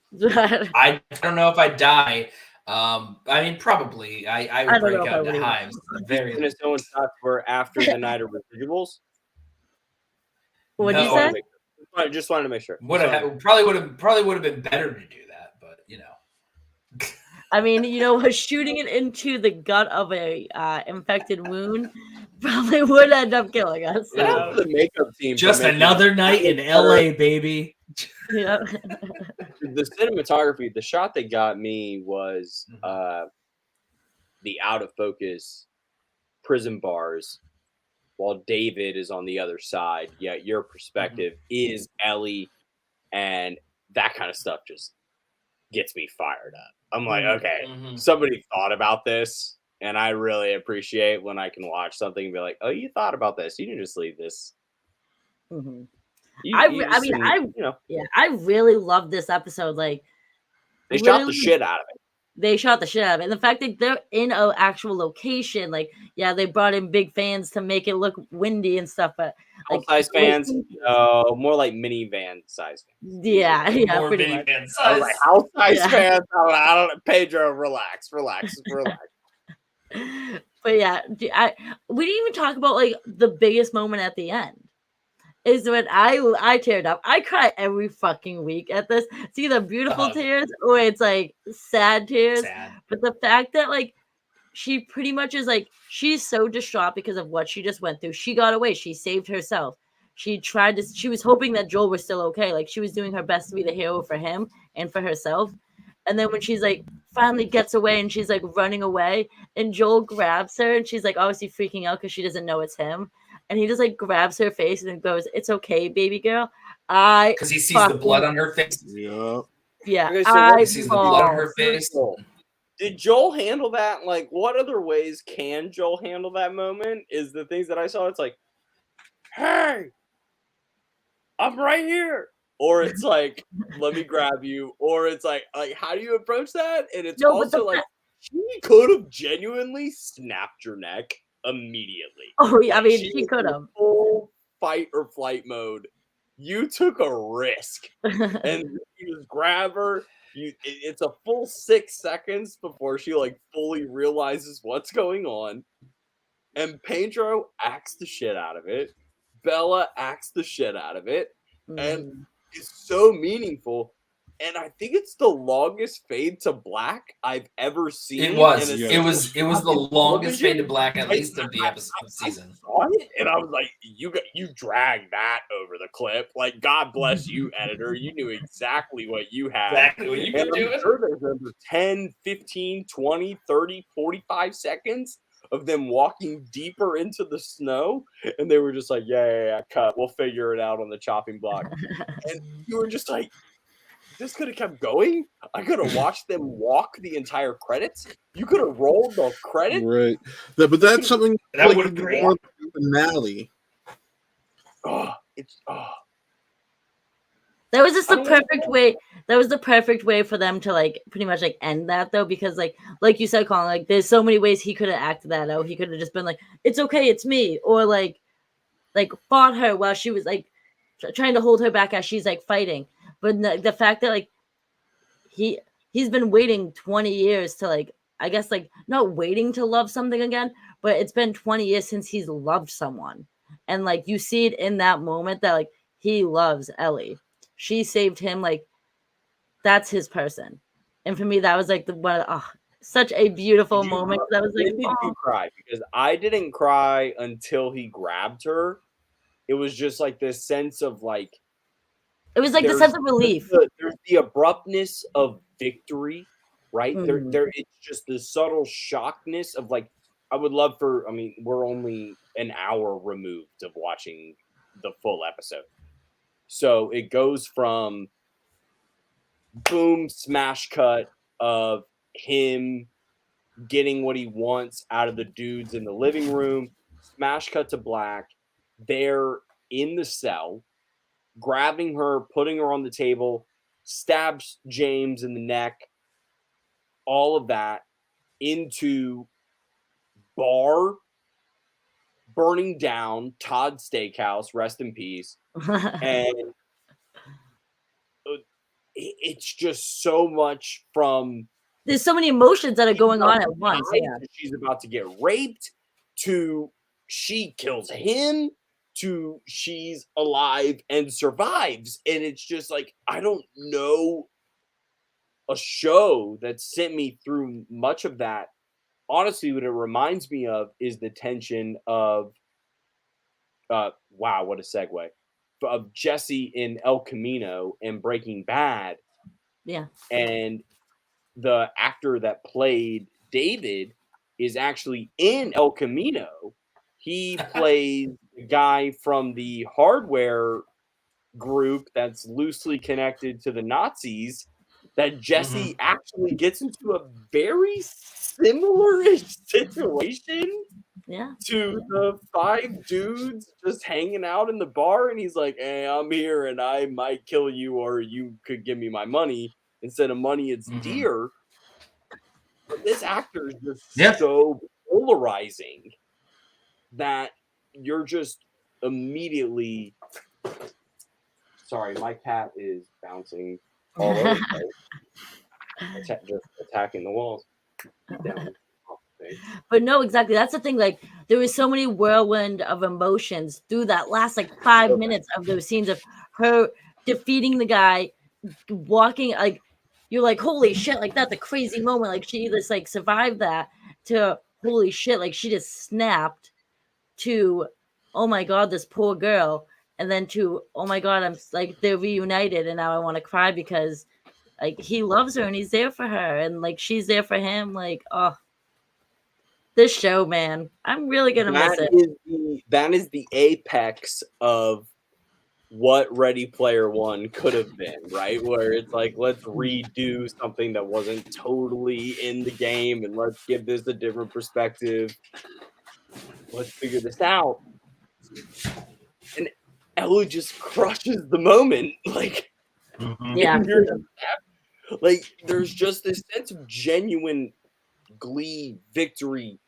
I don't know if I'd die. I mean, probably. I would break out into hives. Very penicillin shots were after the night of residuals. What did you say? I just wanted to make sure. Probably would have been better to do that, but you know. I mean, you know, shooting it into the gut of a infected wound probably would end up killing us. So. The makeup team. Just another night in LA, baby. Yeah. The cinematography, the shot that got me was the out of focus prison bars while David is on the other side. Yeah, your perspective is Ellie, and that kind of stuff just gets me fired up. I'm like, okay, somebody thought about this, and I really appreciate when I can watch something and be like, oh, you thought about this. You didn't just leave this. I really love this episode. Like, they shot the shit out of it. They shot the shit out of it. And the fact that they're in an actual location, like, yeah, they brought in big fans to make it look windy and stuff, but like size fans, no, more like minivan size fans. Yeah, more pretty much. Like house size fans. I don't know. Pedro, relax. But yeah, we didn't even talk about like the biggest moment at the end. Is when I teared up. I cry every fucking week at this. It's either beautiful tears or it's like sad tears. Sad. But the fact that like she pretty much is like she's so distraught because of what she just went through. She got away. She saved herself. She was hoping that Joel was still okay. Like she was doing her best to be the hero for him and for herself. And then when she's like finally gets away and she's like running away and Joel grabs her and she's like obviously freaking out because she doesn't know it's him. And he just like grabs her face and goes, "It's okay, baby girl." Because he sees the blood on her face. Yeah. Yeah, Okay, so He sees the blood on her face. Did Joel handle that? Like, what other ways can Joel handle that moment? Is the things that I saw, it's like, "Hey, I'm right here." Or it's like, "Let me grab you." Or it's like how do you approach that? And it's also like, she could have genuinely snapped your neck immediately. Oh yeah, Like, I mean she could have. Full fight or flight mode. You took a risk, and you just grab her. It's a full 6 seconds before she like fully realizes what's going on, and Pedro acts the shit out of it. Bella acts the shit out of it, and it's so meaningful. And I think it's the longest fade to black I've ever seen. It was the longest fade to black at least of the episode season. I saw it and I was like, you dragged that over the clip. Like, God bless you, editor. You knew exactly what you had. Exactly what you could do. I'm sure there's over 10, 15, 20, 30, 45 seconds of them walking deeper into the snow. And they were just like, yeah, cut. We'll figure it out on the chopping block. And you were just like, this could have kept going. I could have watched them walk the entire credits. You could have rolled the credits. Right. But that's something that like, would have been great. Finale. That was just the perfect way. That was the perfect way for them to like pretty much like end that though, because like you said, Colin, like there's so many ways he could have acted that out. He could have just been like, "It's okay, it's me," or like fought her while she was like trying to hold her back as she's like fighting. But the fact that like he's been waiting 20 years to like, I guess like not waiting to love something again, but it's been 20 years since he's loved someone. And like you see it in that moment that like he loves Ellie. She saved him, like that's his person. And for me, that was like the one such a beautiful moment. That was like, when did you cry? Because I didn't cry until he grabbed her. It was just like this sense of like, it was like the sense of relief. There's the abruptness of victory, right? There it's just the subtle shockness of like, I would love for, I mean, we're only an hour removed of watching the full episode. So it goes from boom, smash cut of him getting what he wants out of the dudes in the living room, smash cut to black. They're in the cell, grabbing her, putting her on the table, stabs James in the neck, all of that into bar, burning down, Todd Steakhouse, rest in peace. And it's just so much from... There's so many emotions that are going on at once. Yeah. She's about to get raped, to she kills him, to she's alive and survives. And it's just like, I don't know a show that sent me through much of that. Honestly, what it reminds me of is the tension of wow, what a segue, of Jesse in El Camino and Breaking Bad. Yeah. And the actor that played David is actually in El Camino. He plays the guy from the hardware group that's loosely connected to the Nazis that Jesse actually gets into a very similar-ish situation to the 5 dudes just hanging out in the bar. And he's like, hey, I'm here and I might kill you or you could give me my money. Instead of money, it's deer. But this actor is just so polarizing that you're just immediately... Sorry, my cat is bouncing all over the place. Just attacking the walls. Down. But no, exactly. That's the thing. Like, there was so many whirlwind of emotions through that last like 5 minutes of those scenes of her defeating the guy, walking. Like, you're like, holy shit! Like, that's a crazy moment. Like, she just like survived that. To holy shit! Like, she just snapped. To oh my god, this poor girl. And then to oh my god, I'm like they're reunited, and now I want to cry because like he loves her and he's there for her, and like she's there for him. Like, oh, this show, man, I'm really gonna miss it. That is the apex of what Ready Player One could have been, right? Where it's like, let's redo something that wasn't totally in the game, and let's give this a different perspective. Let's figure this out. And Ella just crushes the moment, like, Yeah, like there's just this sense of genuine glee, victory,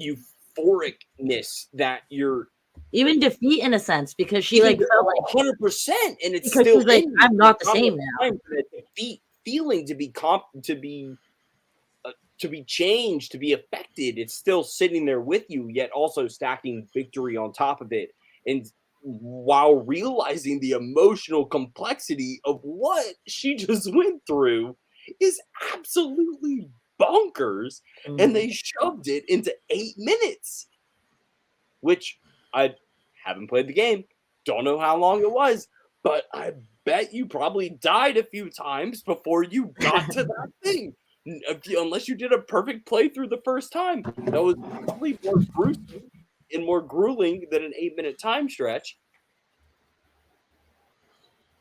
euphoricness that you're even defeat in a sense because she like felt like 100%, and it's because still she's like, I'm not the same now. The defeat feeling to be changed, to be affected. It's still sitting there with you, yet also stacking victory on top of it, and while realizing the emotional complexity of what she just went through is absolutely bonkers. And they shoved it into 8 minutes, which I haven't played the game, don't know how long it was, but I bet you probably died a few times before you got to that thing, unless you did a perfect playthrough the first time. That was probably more gruesome and more grueling than an 8-minute time stretch.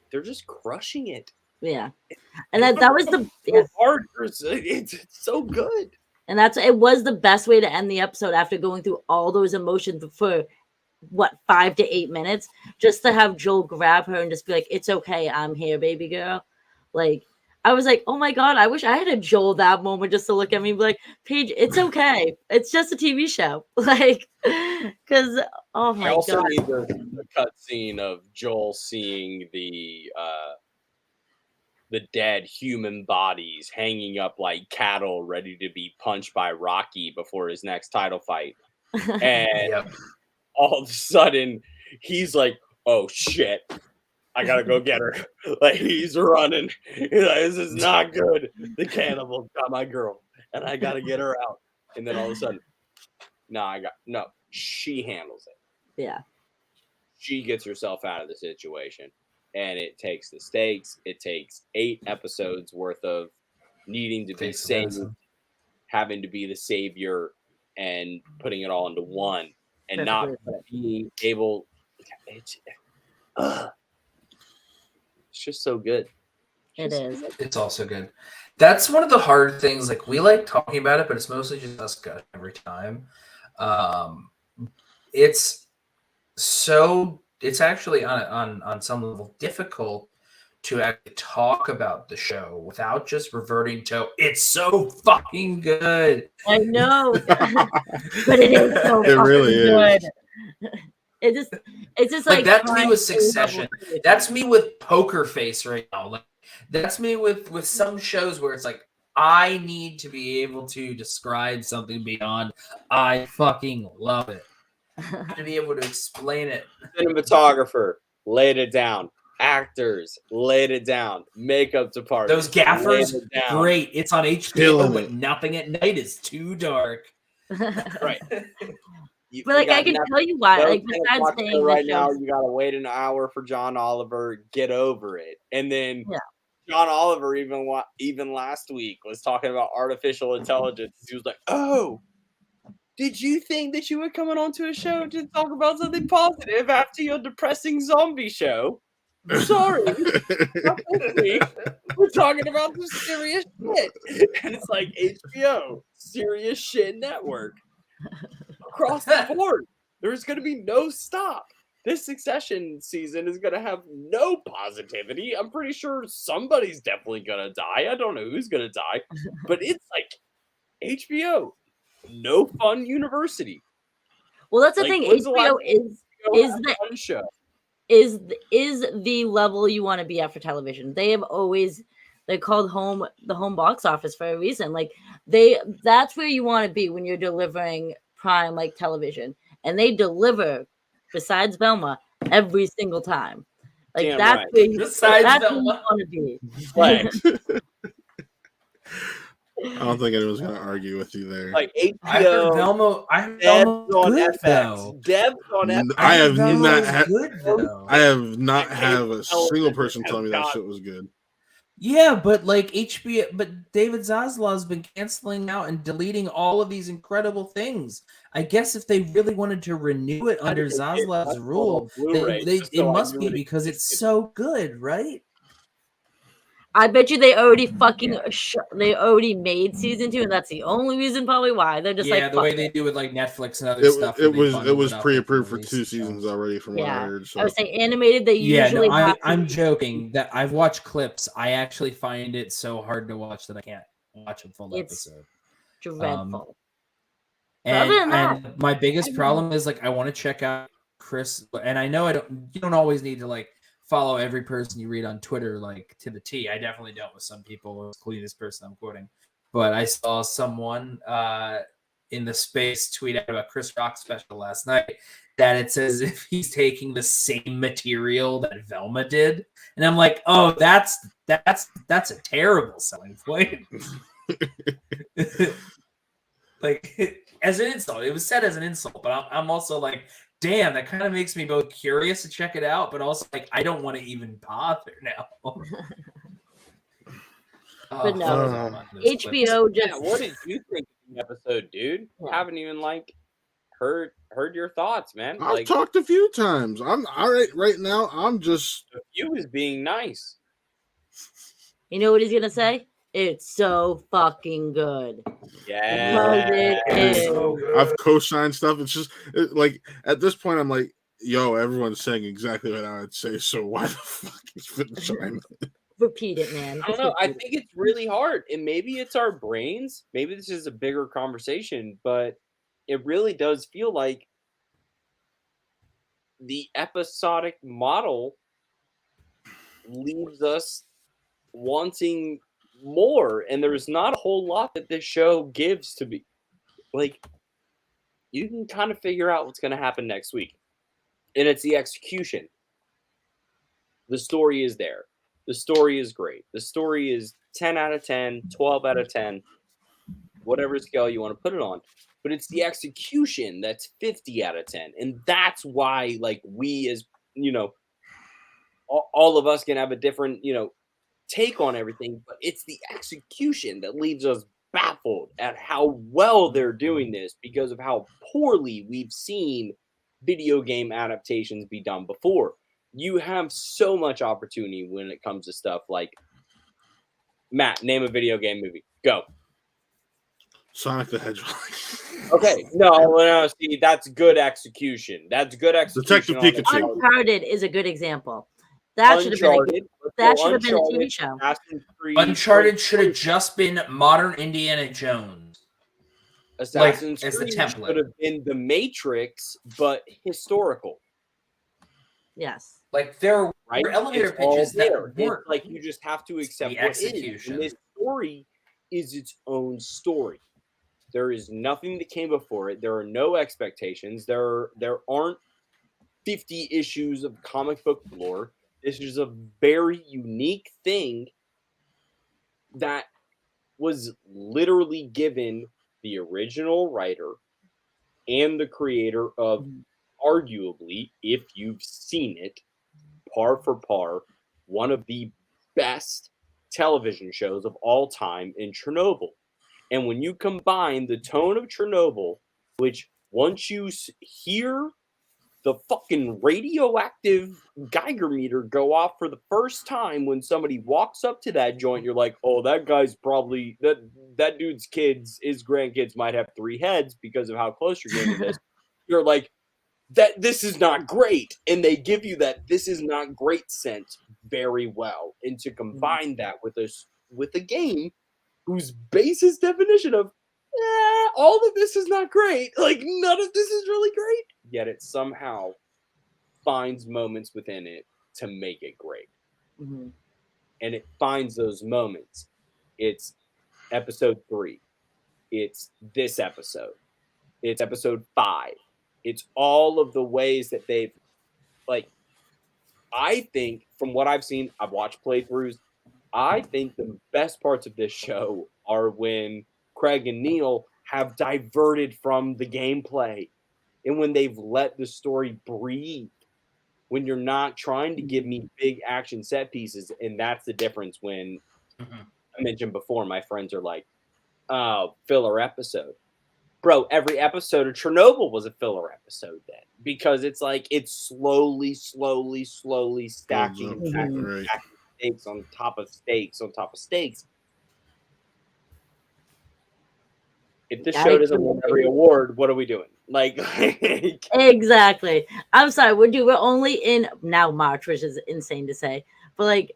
They're just crushing it. Yeah, and that was the hard. It's so good, and it was the best way to end the episode after going through all those emotions for what 5 to 8 minutes, just to have Joel grab her and just be like, "It's okay, I'm here, baby girl." Like, I was like, "Oh my god, I wish I had a Joel that moment just to look at me and be like, Paige, it's okay, it's just a TV show." Like, because oh my god. I also need the cut scene of Joel seeing the dead human bodies hanging up like cattle ready to be punched by Rocky before his next title fight. And all of a sudden he's like, oh shit, I gotta go get her. Like, he's running. He's like, this is not good. The cannibal got my girl and I gotta get her out. And then all of a sudden, she handles it. Yeah. She gets herself out of the situation. And it takes the stakes. It takes 8 episodes worth of needing to be saved, having to be the savior, and putting it all into one, and not being able. It's just so good. It is. It's also good. That's one of the hard things. Like, we like talking about it, but it's mostly just us gushing every time. It's actually on some level difficult to actually talk about the show without just reverting to it's so fucking good. I know, but it is so it really good. Is. It's just like that's me with Succession. That's me with Poker Face right now. Like, that's me with some shows where it's like, I need to be able to describe something beyond I fucking love it. To be able to explain it. Cinematographer laid it down. Actors laid it down. Makeup department. Those gaffers, great. It's on HBO, but nothing at night is too dark. Right. But like, I can tell you why. Like, besides saying right now, you gotta wait an hour for John Oliver. Get over it. And then John Oliver, even last week, was talking about artificial intelligence. He was like, "Oh, did you think that you were coming onto a show to talk about something positive after your depressing zombie show? Sorry, we're talking about some serious shit." And it's like, HBO, serious shit network. Across the board, there's going to be no stop. This Succession season is going to have no positivity. I'm pretty sure somebody's definitely going to die. I don't know who's going to die, but it's like HBO. No fun university. Well, that's the thing. HBO is the level you want to be at for television. They have always They're called the home box office for a reason. Like that's where you want to be when you're delivering prime like television, and they deliver. Besides Velma, every single time, like Damn that's right. where you, Besides that's where you Velma. want to be. Like, I don't think anyone's gonna argue with you there. like I heard HBO, Velma. I heard Devs Velma was on good FX. though. Devs on FX. I have heard Velma not was had. good though. I have not And had cable a single television person tell has me that got- shit was good. Yeah, but like HBO, but David Zaslav has been canceling out and deleting all of these incredible things. I guess if they really wanted to renew it under Zaslav's rule, it must be because it's so good, right? I bet you they already fucking they already made season 2, and that's the only reason probably why they're just the way they do with like Netflix and other stuff. It was pre-approved for 2 seasons already, from what I heard. So I would say animated. They usually. I'm joking that I've watched clips. I actually find it so hard to watch that I can't watch a full episode. Dreadful. And my biggest problem is like I want to check out Chris, and I know you don't always need to like follow every person you read on Twitter like to the T. I definitely don't with some people, including this person I'm quoting. But I saw someone in the space tweet out about Chris Rock's special last night that it says if he's taking the same material that Velma did, and I'm like, oh, that's a terrible selling point. Like as an insult, it was said as an insult, but I'm also like, damn, that kind of makes me both curious to check it out, but also like I don't want to even bother now. But no, HBO just. Yeah, what did you think of the episode, dude? Yeah. Haven't even like heard your thoughts, man. I've Like, talked a few times. I'm all right now. I'm just. you was being nice. You know what he's gonna say? It's so fucking good. Yeah. I've co-signed stuff. It's just like at this point, I'm like, yo, everyone's saying exactly what I would say. So why the fuck is it chiming? Repeat it, man. I don't know. I think it's really hard, and maybe it's our brains. Maybe this is a bigger conversation, but it really does feel like the episodic model leaves us wanting more, and there's not a whole lot that this show gives to me. Like, you can kind of figure out what's going to happen next week, and it's the execution. The story is there. The story is great. The story is 10 out of 10, 12 out of 10, whatever scale you want to put it on. But it's the execution that's 50 out of 10. And that's why, like, we as, all of us can have a different, take on everything. But it's the execution that leaves us baffled at how well they're doing this because of how poorly we've seen video game adaptations be done before. You have so much opportunity when it comes to stuff like, Matt, name a video game movie. Go. Sonic the Hedgehog. Okay. No. See, that's good execution. That's good execution. Detective Pikachu. Uncharted is a good example. That should have been a TV show. Uncharted should have just been modern Indiana Jones. Assassin's Creed as the template should have been The Matrix, but historical. Yes. Like there right? were elevator pitches that weren't. Like you just have to accept the what execution. It is. And this story is its own story. There is nothing that came before it. There are no expectations. There aren't 50 issues of comic book lore. This is a very unique thing that was literally given the original writer and the creator of arguably, if you've seen it, par for par, one of the best television shows of all time in Chernobyl. And when you combine the tone of Chernobyl, which once you hear the fucking radioactive Geiger meter go off for the first time when somebody walks up to that joint, you're like, oh, that guy's probably, that dude's kids, his grandkids might have 3 heads because of how close you're getting to this. You're like, this is not great. And they give you that this is not great sense very well. And to combine that with a game whose basis definition of all of this is not great, like none of this is really great, yet it somehow finds moments within it to make it great. Mm-hmm. and it finds those moments. It's episode 3. It's this episode. It's episode 5. It's all of the ways that they've, like, I think from what I've seen, I've watched playthroughs. I think the best parts of this show are when Craig and Neil have diverted from the gameplay and when they've let the story breathe. When you're not trying to give me big action set pieces, and that's the difference when I mentioned before, my friends are like, oh, filler episode. Bro, every episode of Chernobyl was a filler episode then, because it's like it's slowly stacking stakes on top of stakes on top of stakes. If this show doesn't win every award, what are we doing? Like exactly. I'm sorry, we're only in now March, which is insane to say, but like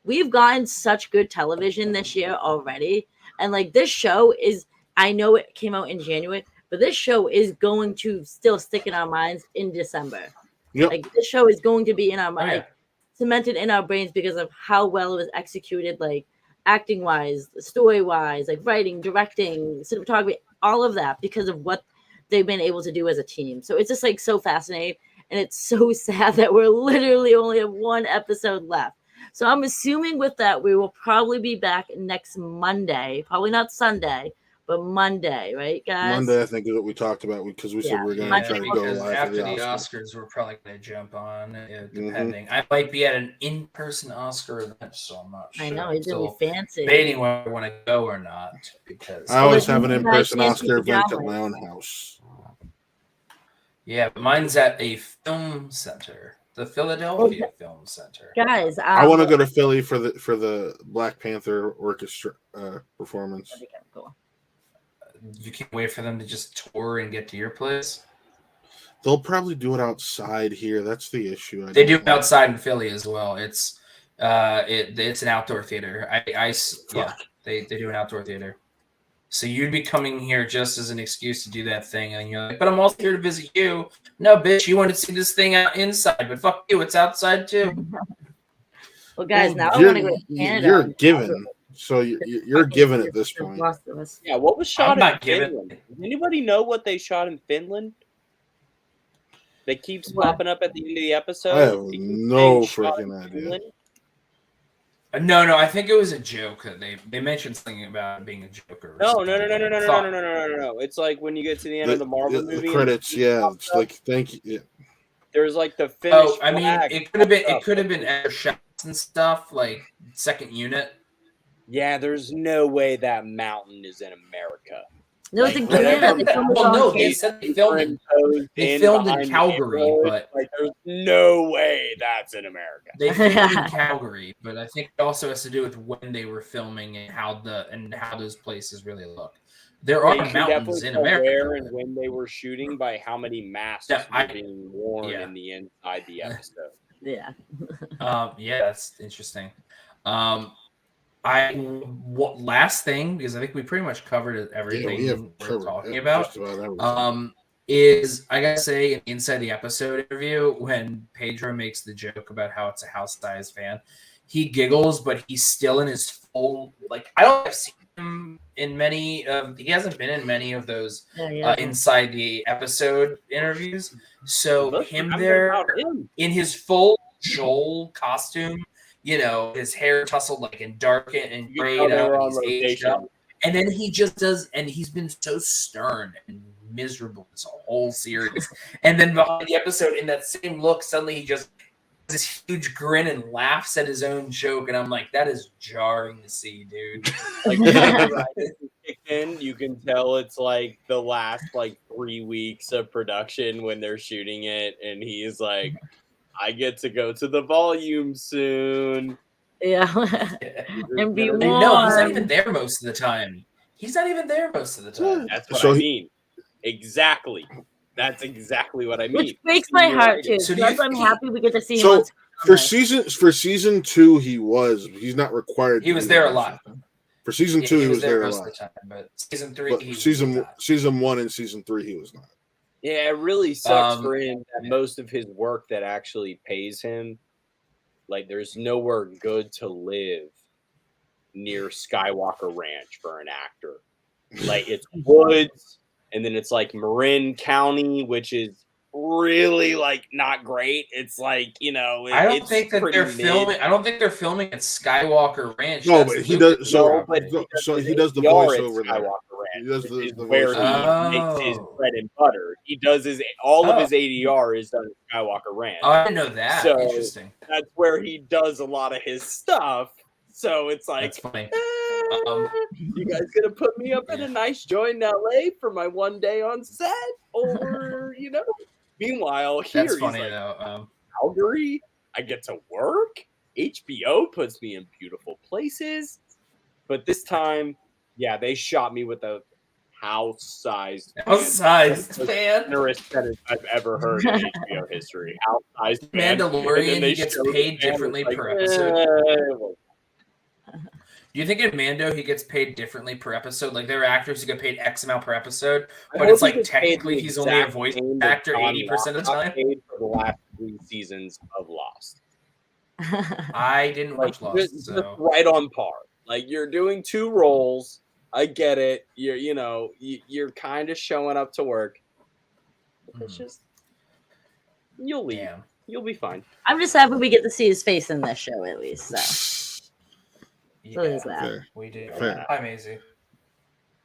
we've gotten such good television this year already, and like this show is. I know it came out in January, but this show is going to still stick in our minds in December. Yep. Like this show is going to be in our mind, cemented in our brains because of how well it was executed, like acting wise, story wise, like writing, directing, cinematography, all of that because of what they've been able to do as a team. So it's just like so fascinating, and it's so sad that we're literally only have one episode left. So I'm assuming with that we will probably be back next Monday, probably not Sunday. But Monday, right, guys? Monday, I think, is what we talked about because we said we were going to try to go live after for the Oscars. We're probably going to jump on, depending. I might be at an in-person Oscar event, so I'm not sure. I know, it's going to be fancy. Debating whether I want to go or not. Because I always have an in-person Oscar event at my own house. Yeah, but mine's at a film center. The Philadelphia Film Center. Guys, I want to go to Philly for the Black Panther orchestra performance. That'd be kind of cool. You can't wait for them to just tour and get to your place? They'll probably do it outside here. That's the issue. They do it outside in Philly as well. It's it's an outdoor theater. They do an outdoor theater. So you'd be coming here just as an excuse to do that thing, and you're like, but I'm also here to visit you. No, bitch, you want to see this thing out inside, but fuck you, it's outside too. Well, guys, now I want to go to Canada. You're given. So you're given at this point. Yeah, what was shot in Finland? Does anybody know what they shot in Finland? That keeps popping up at the end of the episode. I have no freaking idea. No, I think it was a joke that they mentioned something about it being a joke. No. It's like when you get to the end of the Marvel movie. The credits, it's like thank you. Yeah. There's like the Finnish. Oh, I mean, it could have been extra shots and stuff like second unit. Yeah, there's no way that mountain is in America. No, it's in Canada. They said they filmed in Calgary, but like, there's no way that's in America. They filmed in Calgary, but I think it also has to do with when they were filming and how those places really look. There are mountains in America. Where and when they were shooting by how many masks were being worn in the inside the episode. Yeah. That's interesting. Last thing, because I think we pretty much covered everything we're talking about. Is I gotta say, inside the episode interview, when Pedro makes the joke about how it's a house-sized fan, he giggles, but he's still in his full I don't have seen him in many of. He hasn't been in many of those inside the episode interviews. So him there in his full Joel costume. You know, his hair tousled and darkened and grayed out, and he's aged up. And then he just does, and he's been so stern and miserable this whole series. And then behind the episode, in that same look, suddenly he just has this huge grin and laughs at his own joke. And I'm like, that is jarring to see, dude. You can tell it's like the last 3 weeks of production when they're shooting it, and he's like, I get to go to the volume soon. Yeah. And be warm. No, he's not even there most of the time. That's what I mean. Exactly. That's exactly what I mean. Which breaks my heart too. So I'm happy we get to see him. For season 2, he's not required. He was there a lot. For season 2, he was there a lot. But season 3, season 1 and season 3, he was not. Yeah, it really sucks for him that most of his work that actually pays him Like, there's nowhere good to live near Skywalker Ranch for an actor. Like, it's woods, and then it's like Marin County, which is really like not great. It's like, you know, I don't it's think that pretty they're mid. filming. I don't think they're filming at Skywalker Ranch. No, That's but he Lucas. does. So, No, but he does the ADR at voiceover there. Skywalker Ranch. He does the is where voiceover. he makes his bread and butter. He does all of his ADR is done at Skywalker Ranch. Oh, I didn't know that. So Interesting. that's where he does a lot of his stuff. So it's like, That's funny. you guys gonna put me up in a nice joint in LA for my one day on set, or you know? Meanwhile, here That's he's funny like, though. Calgary, I get to work. HBO puts me in beautiful places, but this time, yeah, they shot me with a house-sized fan. generous sentence I've ever heard in HBO history. House-sized fan. Mandalorian, he gets paid differently per episode. Do you think in Mando he gets paid differently per episode? Like there are actors who get paid X amount per episode, but it's like technically he's only a voice actor 80% of the time. Paid for the last 3 seasons of Lost. I didn't watch Lost, just so right on par. Like you're doing 2 roles. I get it. You're kind of showing up to work. It's just you'll leave. Damn. You'll be fine. I'm just happy we get to see his face in this show at least. So. Yeah, there's that. Fair. We did. Fair. Hi, Maisie.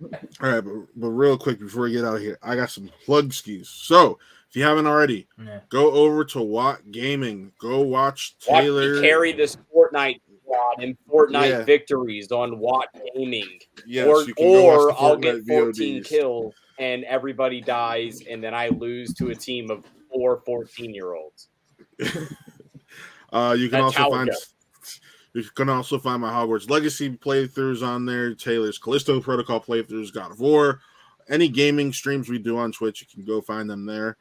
All right, but real quick before we get out of here, I got some plug skis. So if you haven't already, go over to Watt Gaming. Go watch Taylor carry this Fortnite squad in Fortnite victories on Watt Gaming. Yes, or I'll get 14 14 kills and everybody dies, and then I lose to a team of 4 14-year-olds. You can also find my Hogwarts Legacy playthroughs on there, Taylor's Callisto Protocol playthroughs, God of War, any gaming streams we do on Twitch, you can go find them there.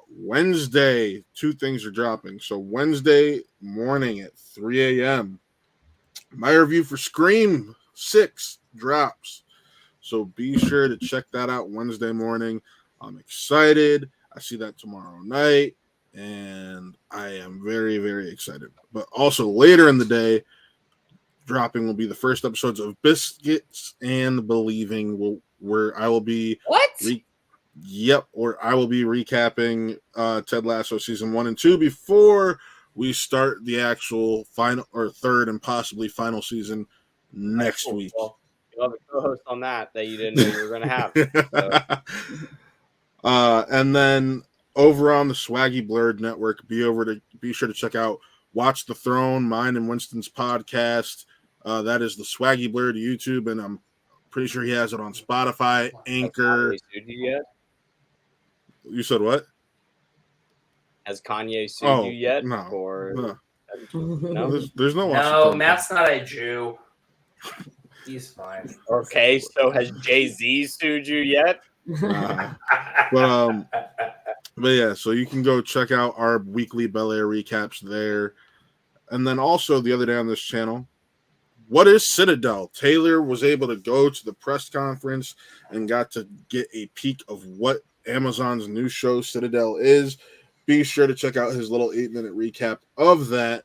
Wednesday, 2 things are dropping. So Wednesday morning at 3 a.m., my review for Scream 6 drops. So be sure to check that out Wednesday morning. I'm excited. I see that tomorrow night. And I am very, very excited. But also later in the day, dropping will be the first episodes of Biscuits and Believing, where I will be I will be recapping Ted Lasso season 1 and 2 before we start the actual final or third and possibly final season next week. Well, you'll have a co-host on that you didn't know you were going to have. So. And then over on the Swaggy Blurred Network, be sure to check out Watch the Throne, mine and Winston's podcast. That is the Swaggy Blurred YouTube, and I'm pretty sure he has it on Spotify, Anchor. You said what? Has Kanye sued you yet? No. Or... No? There's no. No, Matt's not a Jew. He's fine. Okay, so has Jay-Z sued you yet? But yeah, so you can go check out our weekly Bel Air recaps there. And then also the other day on this channel, what is Citadel? Taylor was able to go to the press conference and got to get a peek of what Amazon's new show Citadel is. Be sure to check out his little 8-minute recap of that.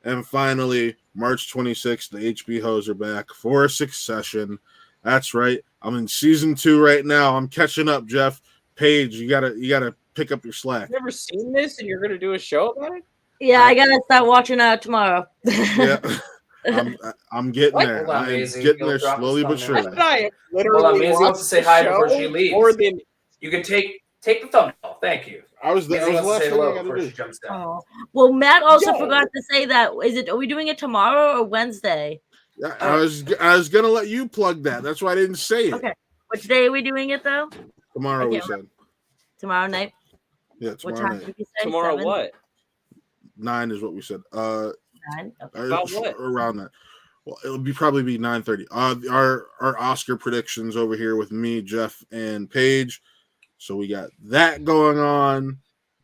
And finally, March 26th, the HBOs are back for Succession. That's right. I'm in season 2 right now. I'm catching up, Geoff. Paige, you gotta pick up your slack. I've never seen this, and you're gonna do a show about it? Yeah, I gotta start watching tomorrow. Yeah, I'm getting there. I'm getting there slowly but surely. Hold on, Maisie wants to say hi before she leaves. You can take the thumbnail. Thank you. I was the last thing I gotta do. Oh. Well, Matt also forgot to say that. Are we doing it tomorrow or Wednesday? Yeah, I was gonna let you plug that. That's why I didn't say it. Okay. Which day are we doing it though? Tomorrow we said. Tomorrow night. Yeah, tomorrow what time night. did you say? Tomorrow 7? what? 9 is what we said. 9. Okay. About what? Around that. Well, it'll probably be 9:30. Our Oscar predictions over here with me, Geoff, and Paige. So we got that going on.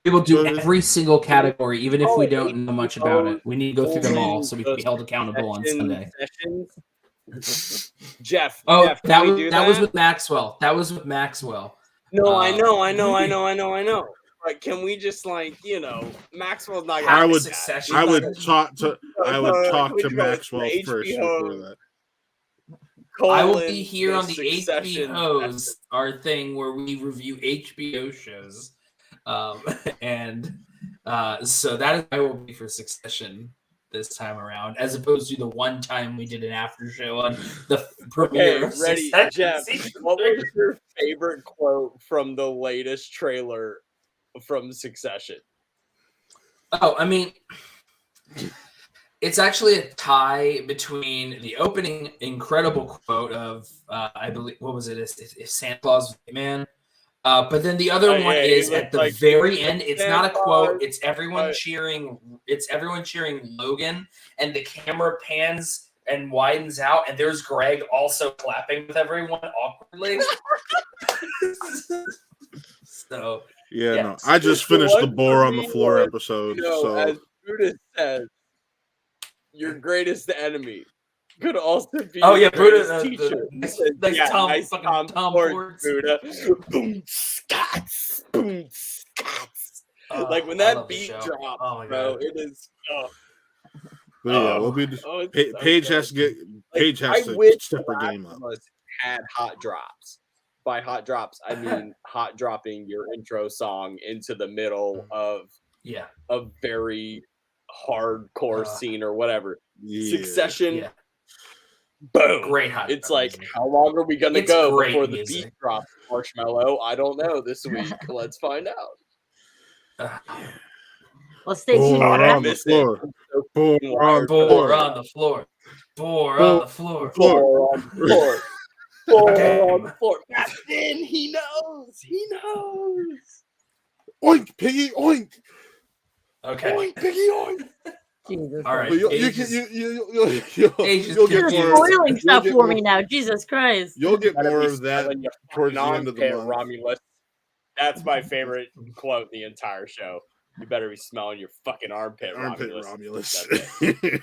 We will do every single category, even if we don't know much about it. We need to go through them all so we can be held accountable on Sunday. Geoff. Oh, Geoff, that was with Maxwell. That was with Maxwell. No, I know. but can we just Maxwell's not I gonna would- do that. Succession. I would Succession. talk to Can we do it? Maxwell The first HBO before that. I will colon be here on the Succession. HBO's, our thing where we review HBO shows. So that is I will be for Succession this time around, as opposed to the one time we did an after show on the premiere of Ready, Succession Jeff? season What 3. was your favorite quote from the latest trailer from Succession? Oh, I mean, it's actually a tie between the opening incredible quote of I believe, what was it? If Santa Claus was a man. But then the other one is at the very end. It's not a quote. It's everyone cheering. It's everyone cheering Logan, and the camera pans and widens out, and there's Greg also clapping with everyone awkwardly. So Yeah, yes. no. I just The finished the one Boar for on the me Floor was, episode. As So Buddha says, your greatest enemy could also be Oh, yeah, your greatest Buddha, teacher. nice Tom Tom Ford. Buddha. Boom, scats, boom, scats. Like when I that love the beat show. drops, Oh my bro, God. it is. but yeah, we'll be it's so Paige good. has to get Paige has I to wish step her The game Last up. of Us had hot drops. By hot drops, I mean hot dropping your intro song into the middle of Yeah. a very hardcore scene or whatever. Yeah. Succession, Yeah. boom. Great hot It's dog like, music. how long are we gonna It's go great before the music. beat drops, Marshmallow? I don't know this week. Let's find out. Well, stay tuned. Boar for on that. the floor. Boar on the Boar floor. on the floor. Boar on the floor. Four on the floor. Four Damn. on the floor. That's in. He knows. He knows. Oink, piggy, oink. Okay. Oink, piggy, oink. Jesus. All right. But you'll Paige is- get Paige is You're confused. more. spoiling stuff get for more- me now. Jesus Christ. You'll get Gotta more be of that smelling your towards the fucking end of the armpit, month. Romulus. That's my favorite quote in the entire show. You better be smelling your fucking armpit, Romulus. That's it.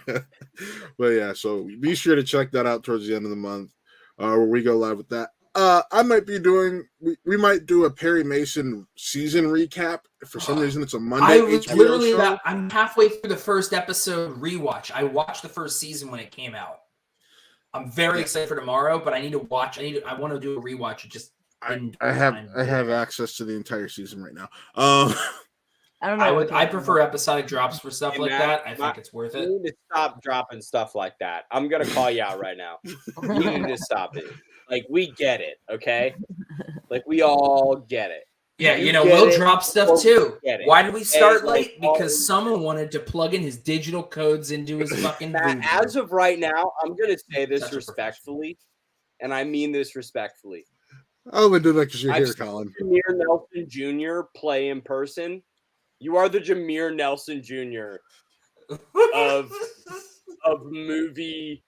But yeah, so be sure to check that out towards the end of the month, where we go live with that. I might be doing. We might do a Perry Mason season recap. For some reason, it's a Monday. I was HBO literally show. I'm halfway through the first episode rewatch. I watched the first season when it came out. I'm very excited for tomorrow, but I need to watch. I want to do a rewatch. It just I have access to the entire season right now. I don't know. I prefer episodic drops for stuff Hey, like Matt, that. I think it's worth You it. need to stop dropping stuff like that. I'm gonna call you out right now. You need to stop it. Like, we get it, okay? Like, we all get it. Yeah, You you know, get we'll it, drop stuff or too. get it. Why did we start like, late? Because someone wanted to plug in his digital codes into his fucking Matt, Voodoo. as of right now, I'm gonna say this Such a respectfully, and I mean this respectfully. I would do that because you're I've here, seen Colin. Jameer Nelson Jr. play in person. You are the Jameer Nelson Jr. of movie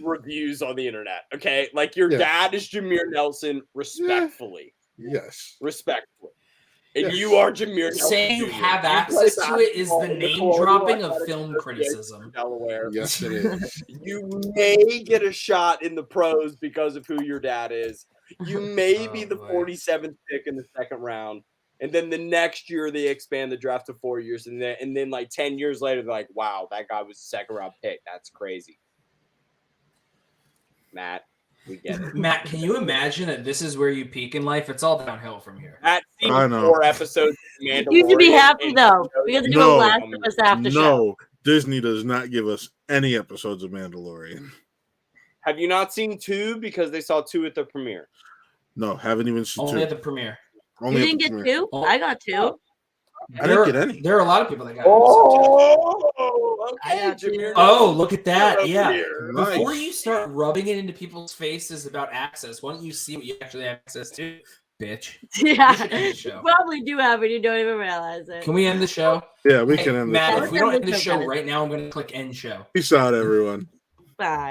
reviews on the internet. Okay, like your dad is Jameer Nelson, respectfully. Yes. Respectfully. And you are Jameer Nelson. Saying you Jr. have You access play to it is basketball the in name Colonial dropping of Athletic film Association criticism. of Delaware. Yes, it is. You may get a shot in the pros because of who your dad is. You may be the 47th pick in the second round. And then the next year they expand the draft to 4 years. And then like 10 years later, they're like, wow, that guy was a second round pick. That's crazy. Matt, we get it. Matt, can you imagine that this is where you peak in life? It's all downhill from here. Matt, seen I know. 4 episodes. You should be happy though. We have to do a Last of Us after show. No, Disney does not give us any episodes of Mandalorian. Have you not seen 2 because they saw 2 at the premiere? No, haven't even seen Only two. at the premiere. Only You at didn't the get premiere. 2? I got 2. I didn't get any. There are a lot of people that got it. Oh, I okay. got Jameer. Oh, look at that. Yeah. Nice. Before you start rubbing it into people's faces about access, why don't you see what you actually have access to, bitch? Yeah, We should end the you show. probably do have it. You don't even realize it. Can we end the show? Yeah, we Hey, can end Matt, the if show. we don't end the show right now, I'm going to click end show. Peace out, everyone. Bye.